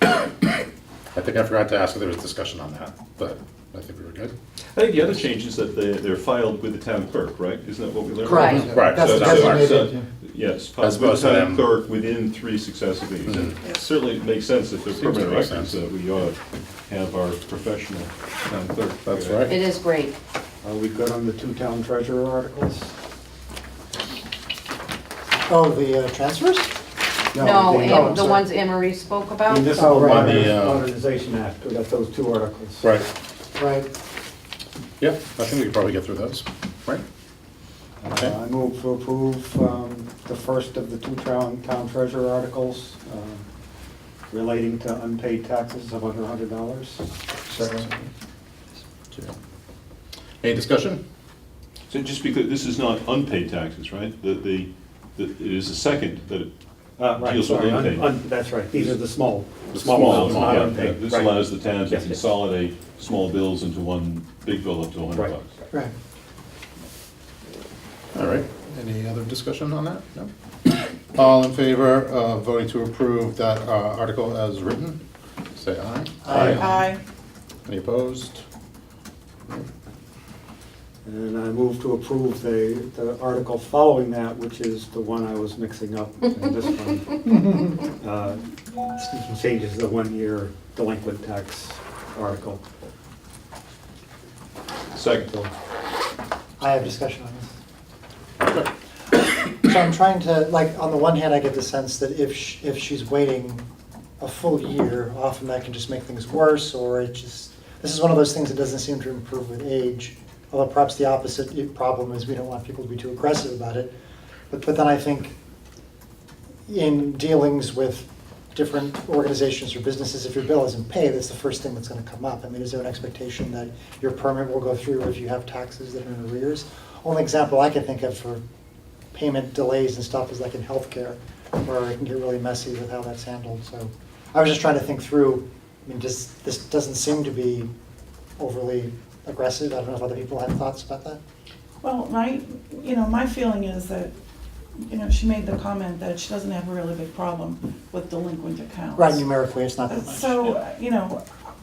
I think I forgot to ask if there was discussion on that, but I think we were good. I think the other change is that they're filed with the town clerk, right? Isn't that what we learned? Right. Right. That's so the that's fine. designated. Yes, As filed with opposed to the town them- clerk within 3 successive meetings. And Mhm. certainly it makes sense if they're Seems to permanent make records, sense. that we ought to have our professional town clerk. That's Yeah. right. It is great. Are we good on the 2 town treasurer articles? Oh, the transfers? No, I'm and the sorry. ones Anne Marie spoke about? Municipal right. On the, Modernization Act, we got those 2 articles. Right, Right. yeah, I think we could probably get through those, right? Okay. I move to approve the first of the 2 town treasurer articles relating to unpaid taxes of under $100. Second. Any discussion? So just because, this is not unpaid taxes, right? It is the second that it Right, deals with sorry, unpaid. that's right, these are the small Small ones, ones, not yeah, unpaid. This Right. allows the town to Yes, yes. consolidate small bills into one big bill up to $100. Right. Right. All right, Any other discussion on that? No? All in favor of voting to approve that article as written, say aye. Aye. Any opposed? And I move to approve the article following that, which is the one I was mixing up in this one. Changes the 1-year delinquent tax article. Second. So, I have discussion on this. So I'm trying to, like, on the one hand, I get the sense that if she's waiting a full year, often that can just make things worse, or this is one of those things that doesn't seem to improve with age. Although perhaps the opposite problem is we don't want people to be too aggressive about it. But then I think in dealings with different organizations or businesses, if your bill isn't paid, that's the first thing that's going to come up. I mean, is there an expectation that your permit will go through if you have taxes that are in arrears? Only example I can think of for payment delays and stuff is like in healthcare, where it can get really messy with how that's handled. So I was just trying to think through, I mean, this doesn't seem to be overly aggressive. I don't know if other people have thoughts about that. Well, my feeling is that, she made the comment that she doesn't have a really big problem with delinquent accounts. Right, numerically, it's not that much. So,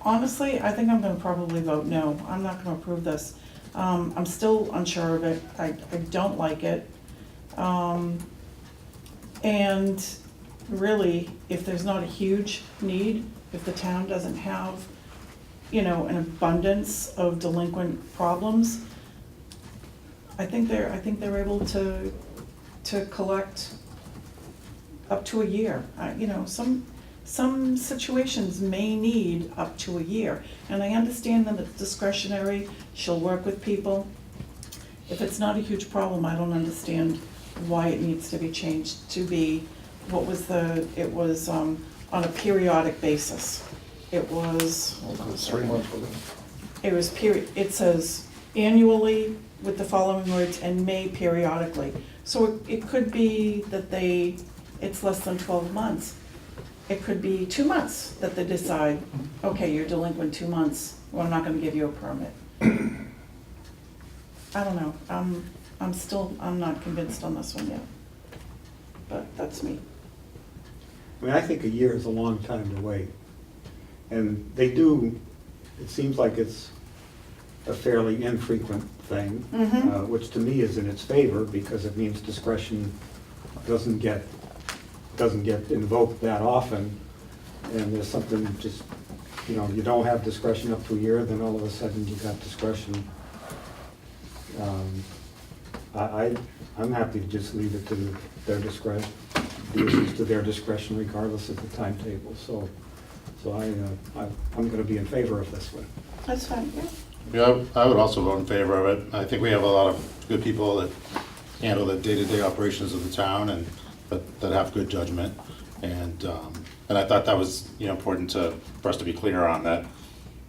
honestly, I think I'm gonna probably vote no. I'm not gonna approve this. I'm still unsure of it. I don't like it. And really, if there's not a huge need, if the town doesn't have, an abundance of delinquent problems, I think they're able to collect up to a year. Some situations may need up to a year, and I understand that it's discretionary, she'll work with people. If it's not a huge problem, I don't understand why it needs to be changed to be, it was on a periodic basis. It was, It's 3 months with it. it says annually with the following words and may periodically. So it could be that it's less than 12 months. It could be 2 months that they decide, okay, you're delinquent 2 months, we're not gonna give you a permit. I don't know, I'm not convinced on this one yet, but that's me. I mean, I think a year is a long time to wait. And it seems like it's a fairly infrequent thing, Mhm. which to me is in its favor because it means discretion doesn't get invoked that often. And there's something just, you don't have discretion up to a year, then all of a sudden you got discretion. I'm happy to just leave it to their discretion, to their discretion regardless of the timetable. So I'm going to be in favor of this one. That's fine, yeah. Yeah, I would also vote in favor of it. I think we have a lot of good people that handle the day-to-day operations of the town and that have good judgment. And I thought that was, important for us to be clear on that,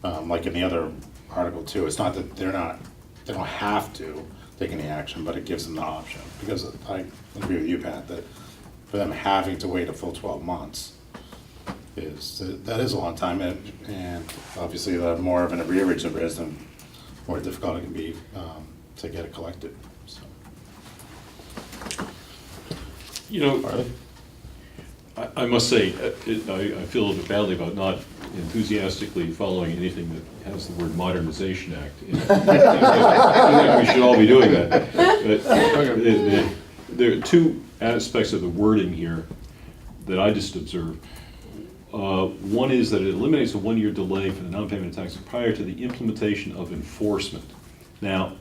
like in the other article too. It's not that they don't have to take any action, but it gives them the option. Because I agree with you, Pat, that for them having to wait a full 12 months, that is a long time, and obviously the more of an arrearage there is, the more difficult it can be to get it collected. So. Harley? I must say, I feel a little bit badly about not enthusiastically following anything that has the word Modernization Act in it. I think we should all be doing that. But there are two aspects of the wording here that I just observed. One is that it eliminates a 1-year delay for the non-payment of taxes prior to the implementation of enforcement. Now,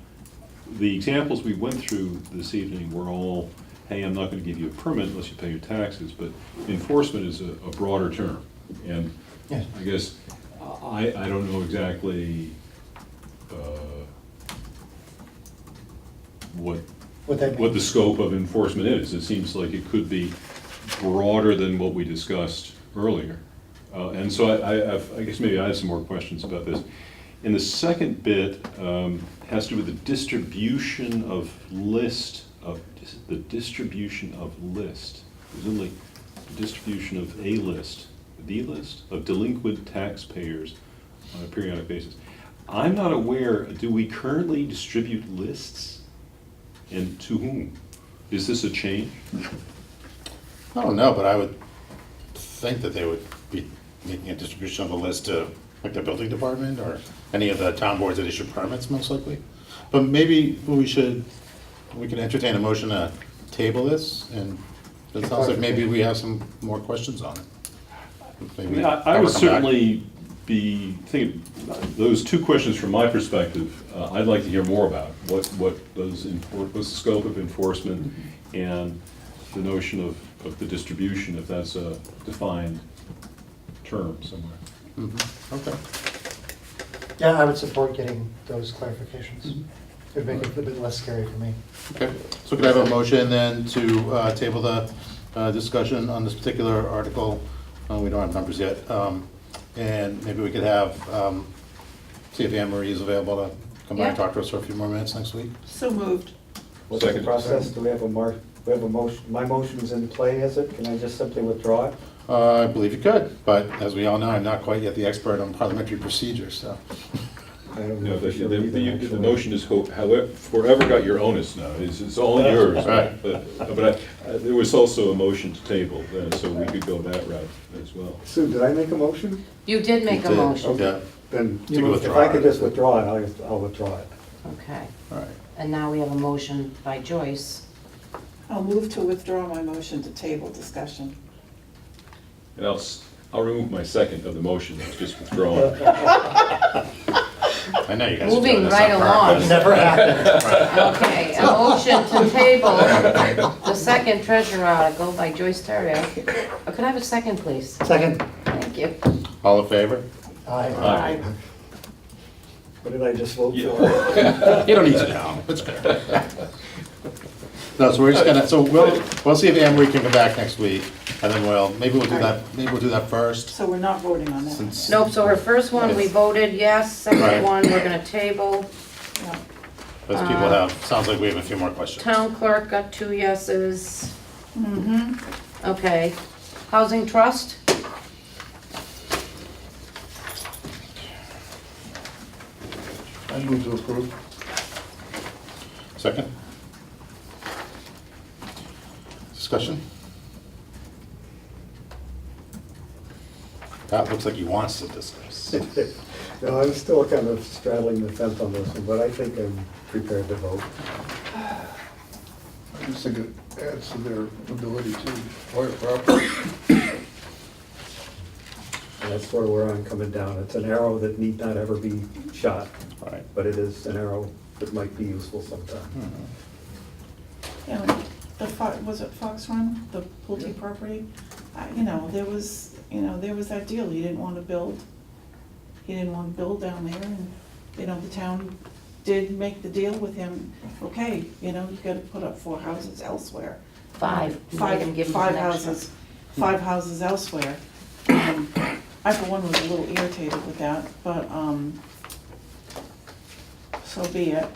the examples we went through this evening were all, hey, I'm not going to give you a permit unless you pay your taxes, but enforcement is a broader term. And Yes. I guess I don't know exactly what the scope of enforcement is. It seems like it could be broader than what we discussed earlier. And so I guess maybe I have some more questions about this. And the second bit has to do with the distribution of list, presumably the distribution of the list of delinquent taxpayers on a periodic basis. I'm not aware, do we currently distribute lists? And to whom? Is this a change? I don't know, but I would think that they would be making a distribution of the list to, like, the building department or any of the town boards that issue permits, most likely. But maybe we can entertain a motion to table this, and it sounds like maybe we have some more questions on it. I Maybe mean, I have her would come back. certainly be thinking, those two questions from my perspective, I'd like to hear more about. What's the scope of enforcement and the notion of the distribution, if that's a defined term somewhere. Okay. Yeah, I would support getting those clarifications. It would make it a bit less scary for me. Okay, so could I have a motion then to table the discussion on this particular article? We don't have numbers yet. And maybe we could have, see if Anne Marie is available to come by and Yeah. talk to us for a few more minutes next week. So moved. What's the Second. process? Do we have a motion? My motion's in play, is it? Can I just simply withdraw it? I believe you could, but as we all know, I'm not quite yet the expert on parliamentary procedures, so. I don't No, know for sure the either, actually. motion is however, forever got your onus now, it's all yours. Right. But there was also a motion to table, so we could go that route as well. Sue, did I make a motion? You did make a You did. motion. Yeah, Then, You can if withdraw I could it. just withdraw it, I'll withdraw it. Okay, all right. and now we have a motion by Joyce. I'll move to withdraw my motion to table discussion. And I'll remove my second of the motion that's just withdrawn. I know you guys are Moving doing this right on along. purpose. Never happened. Okay, a motion to table the second treasure article by Joyce Terrio. Could I have a second, please? Second. Thank you. All in favor? Aye. What did I just vote Yeah. for? You don't need to know, it's fair. No, so we're just gonna, so we'll see if Anne Marie can come back next week, and then maybe we'll do that first, So we're not voting on that. since. Nope, so her first one, we voted yes, second Right. one, we're gonna table. Yeah. Those people have, sounds like we have a few more questions. Town clerk got 2 yeses. Mm-hmm. Okay. Housing trust? I move to approve. Second? Discussion? Pat looks like he wants to discuss. No, I'm still kind of straddling the fence on this one, but I think I'm prepared to vote. I just think it adds to their ability to acquire property. And that's sort of where I'm coming down. It's an arrow that need not ever be shot, Right. but it is an arrow that might be useful sometime. Yeah, was it Fox Run, the Pulte property? There was that deal, he didn't want to build. He didn't want to build down there, and, the town did make the deal with him. Okay, you gotta put up 4 houses elsewhere. Five. We're gonna give him Five some extra. houses, 5 houses elsewhere. I, for one, was a little irritated with that, but, so be it.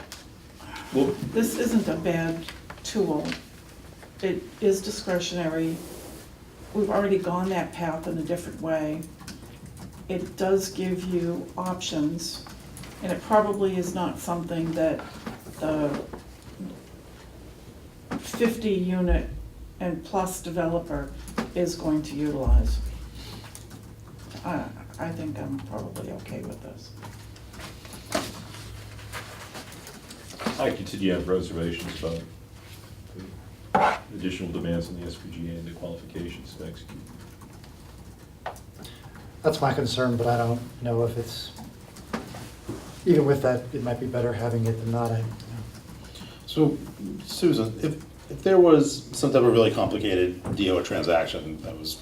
Well, This isn't a bad tool. It is discretionary. We've already gone that path in a different way. It does give you options, and it probably is not something that the 50-unit and plus developer is going to utilize. I think I'm probably okay with this. I continue to have reservations about the additional demands on the SPGA and the qualifications to execute. That's my concern, but I don't know if it's, even with that, it might be better having it than not. So, Susan, if there was some type of really complicated deal or transaction that was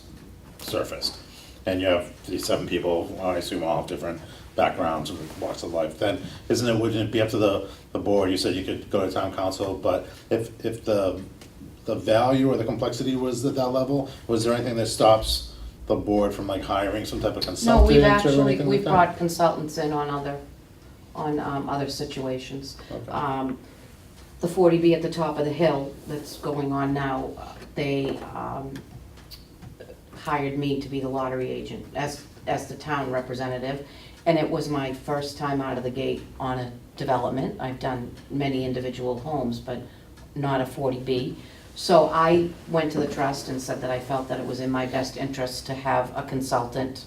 surfaced, and you have these 7 people, I assume all have different backgrounds and walks of life, then wouldn't it be up to the board? You said you could go to town council, but if the value or the complexity was at that level, was there anything that stops the board from hiring some type of No, consultant we've or actually, anything we've like that? brought consultants in on other situations. Okay. The 40B at the top of the hill that's going on now, they hired me to be the lottery agent as the town representative. And it was my first time out of the gate on a development. I've done many individual homes, but not a 40B. So I went to the trust and said that I felt that it was in my best interest to have a consultant,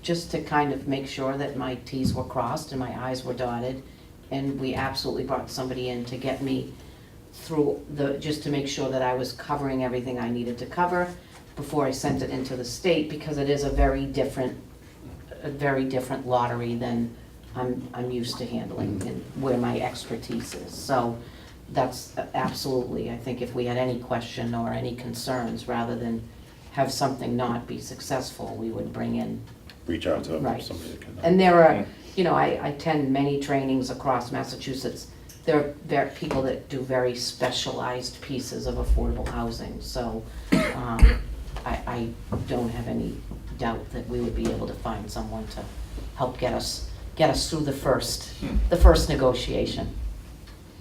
just to kind of make sure that my Ts were crossed and my Is were dotted. And we absolutely brought somebody in to get me through just to make sure that I was covering everything I needed to cover before I sent it into the state, because it is a very different lottery than I'm used to handling and where my expertise is. So that's absolutely, I think if we had any question or any concerns, rather than have something not be successful, we would bring in. Reach out to Right. somebody that can. And there are, I attend many trainings across Massachusetts. There are people that do very specialized pieces of affordable housing. So I don't have any doubt that we would be able to find someone to help get us through the first negotiation.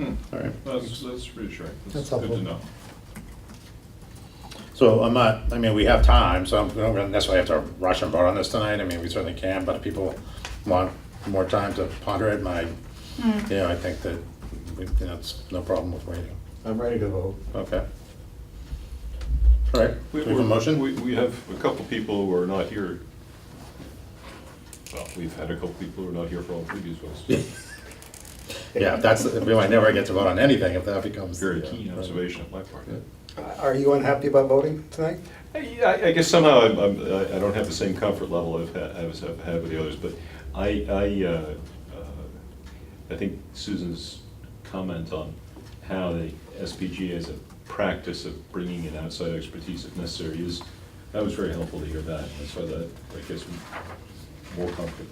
All right. That's reassuring. That's Good to helpful. know. So we have time, so we don't necessarily have to rush and vote on this tonight. I mean, we certainly can, but if people want more time to ponder it, I think that, it's no problem with waiting. I'm ready to vote. Okay. All right, do we have a motion? We have a couple people who are not here. Well, we've had a couple people who are not here for all previous votes. Yeah, we might never get to vote on anything if that becomes. Very keen observation on my part. Are you unhappy about voting tonight? I guess somehow I don't have the same comfort level I've had with the others, but I think Susan's comment on how the SPGA has a practice of bringing in outside expertise if necessary that was very helpful to hear that. That's why that gets me more comfortable.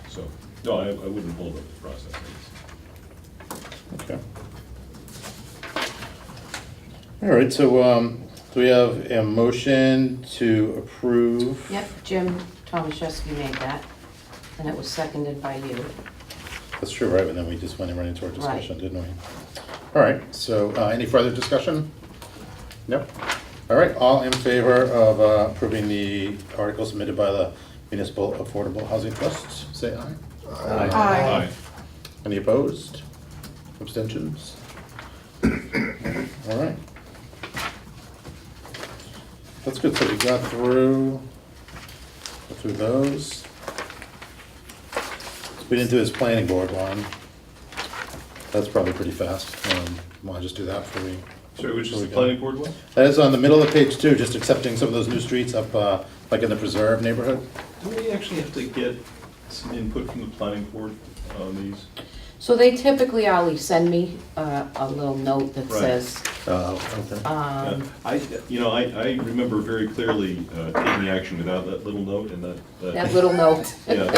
So, no, I wouldn't hold up the process. Okay. All right, so do we have a motion to approve? Yep, Jim Tomaszewski made that, and it was seconded by you. That's true, right? And then we just went right into our discussion, Right. didn't we? All right, so any further discussion? No? All right, all in favor of approving the article submitted by the Municipal Affordable Housing Trust, say aye. Aye. Any opposed? Abstentions? All right. That's good, so we got through those. We didn't do his planning board one. That's probably pretty fast. Want to just do that before we? Sorry, which is before the we go? planning board one? That is on the middle of page 2, just accepting some of those new streets up, like in the preserve neighborhood. Do we actually have to get some input from the planning board on these? So they typically, Ali, send me a little note that Right. says, Okay. I remember very clearly taking action without that little note and that little note. Yeah,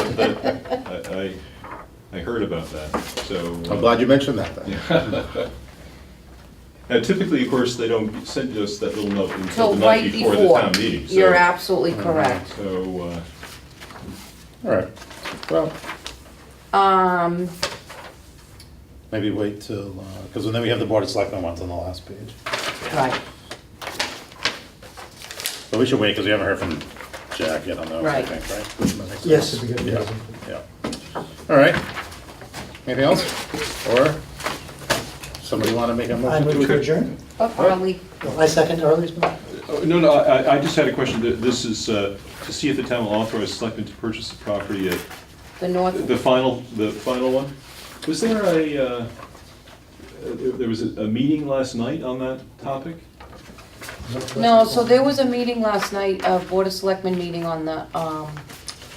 I heard about that, so. I'm glad you mentioned that then. Now, typically, of course, they don't send us that little note until Till the night right before the before. town meeting. so- You're absolutely correct. So, All right, well, maybe wait till, because then we have the Board of Selectmen ones on the last page. Right, But we should wait, because we haven't heard from Jack yet on those, I Right. think, right? That makes Yes, sense. it'd be good. Yeah, yeah. All right. Anything else? Or somebody want to make a I motion move to to adjourn. but Ali, I second Arlie's motion. no, I just had a question. This is to see if the town will authorize selectmen to purchase the property at the North, the final one. Was there there was a meeting last night on that topic? no, so there was a meeting last night, a Board of Selectmen meeting on the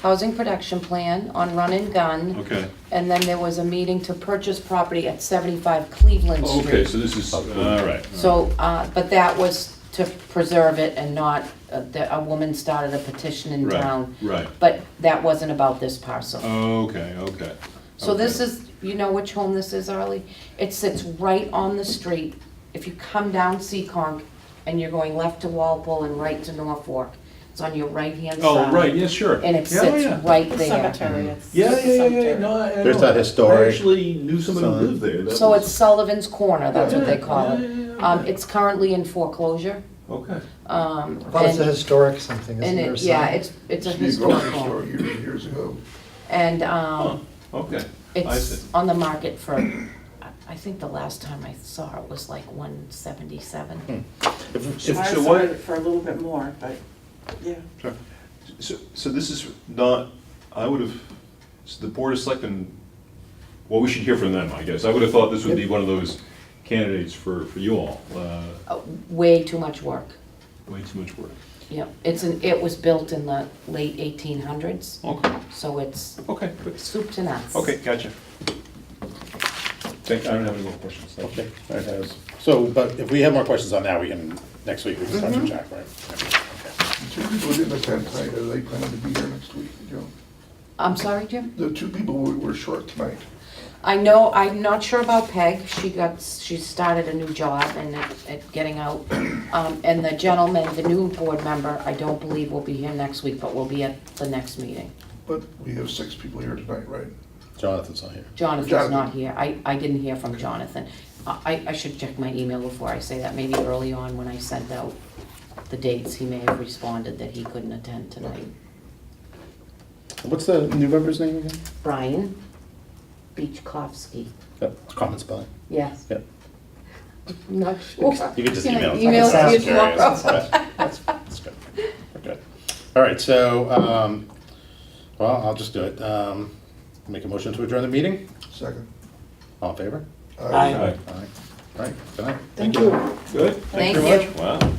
housing production plan on Run and Gun. Okay. And then there was a meeting to purchase property at 75 Cleveland Okay, Street. so this is, all right. So, but that was to preserve it and not, a woman started a petition in Right, town. right. But that wasn't about this parcel. Okay. So this Okay. is, you know which home this is, Arlie? It sits right on the street. If you come down Seekonk and you're going left to Walpole and right to Norfolk, it's on your right-hand side. Oh, right, yeah, sure. And it Yeah, sits yeah. right The there. cemetery, it's. Yeah, just a yeah, cemetery. no, I There's know. that historic I actually knew somebody who sign. lived there. That So was- it's Sullivan's Corner, that's what they call it. Yeah. It's currently in foreclosure. Okay. I thought it's a And historic something, isn't and there? it, yeah, some- it's a Used to be a historic grocery store home. years ago. And Huh, okay. I it's see. on the market for, I think the last time I saw it was like 177. If- I So saw what- it for a little bit more, but, yeah. So this is not, I would have, so the Board of Selectmen, well, we should hear from them, I guess. I would have thought this would be one of those candidates for you all. Way too much work. Way too much work. Yep, it was built in the late 1800s, Okay, so it's okay, good. soup to nuts. Okay, gotcha. I don't have any more questions. Thank you. Okay, all right, that was- so, but if we have more questions on that, we can, next week, we can start to check, right? Okay. The two people who didn't attend tonight, are they planning to be here next week, Joe? I'm sorry, Jim? The two people who were short tonight. I know, I'm not sure about Peg, she started a new job and at getting out. And the gentleman, the new board member, I don't believe will be here next week, but will be at the next meeting. But we have 6 people here tonight, right? Jonathan's not here. Jonathan's not here, I didn't hear from Jonathan. I should check my email before I say that, maybe early on when I sent out the dates, he may have responded that he couldn't attend tonight. What's the new member's name again? Brian Beachkovsky, Yep, common spelling. yes. Yep. I'm not sure. You can just email it. Email Sounds it to you curious. tomorrow. That's good. We're good. All right, so, well, I'll just do it. Make a motion to adjourn the meeting? Second. All in favor? Aye. Aye. All right, good night. Thank you. Good, thank you Thank very much. Wow.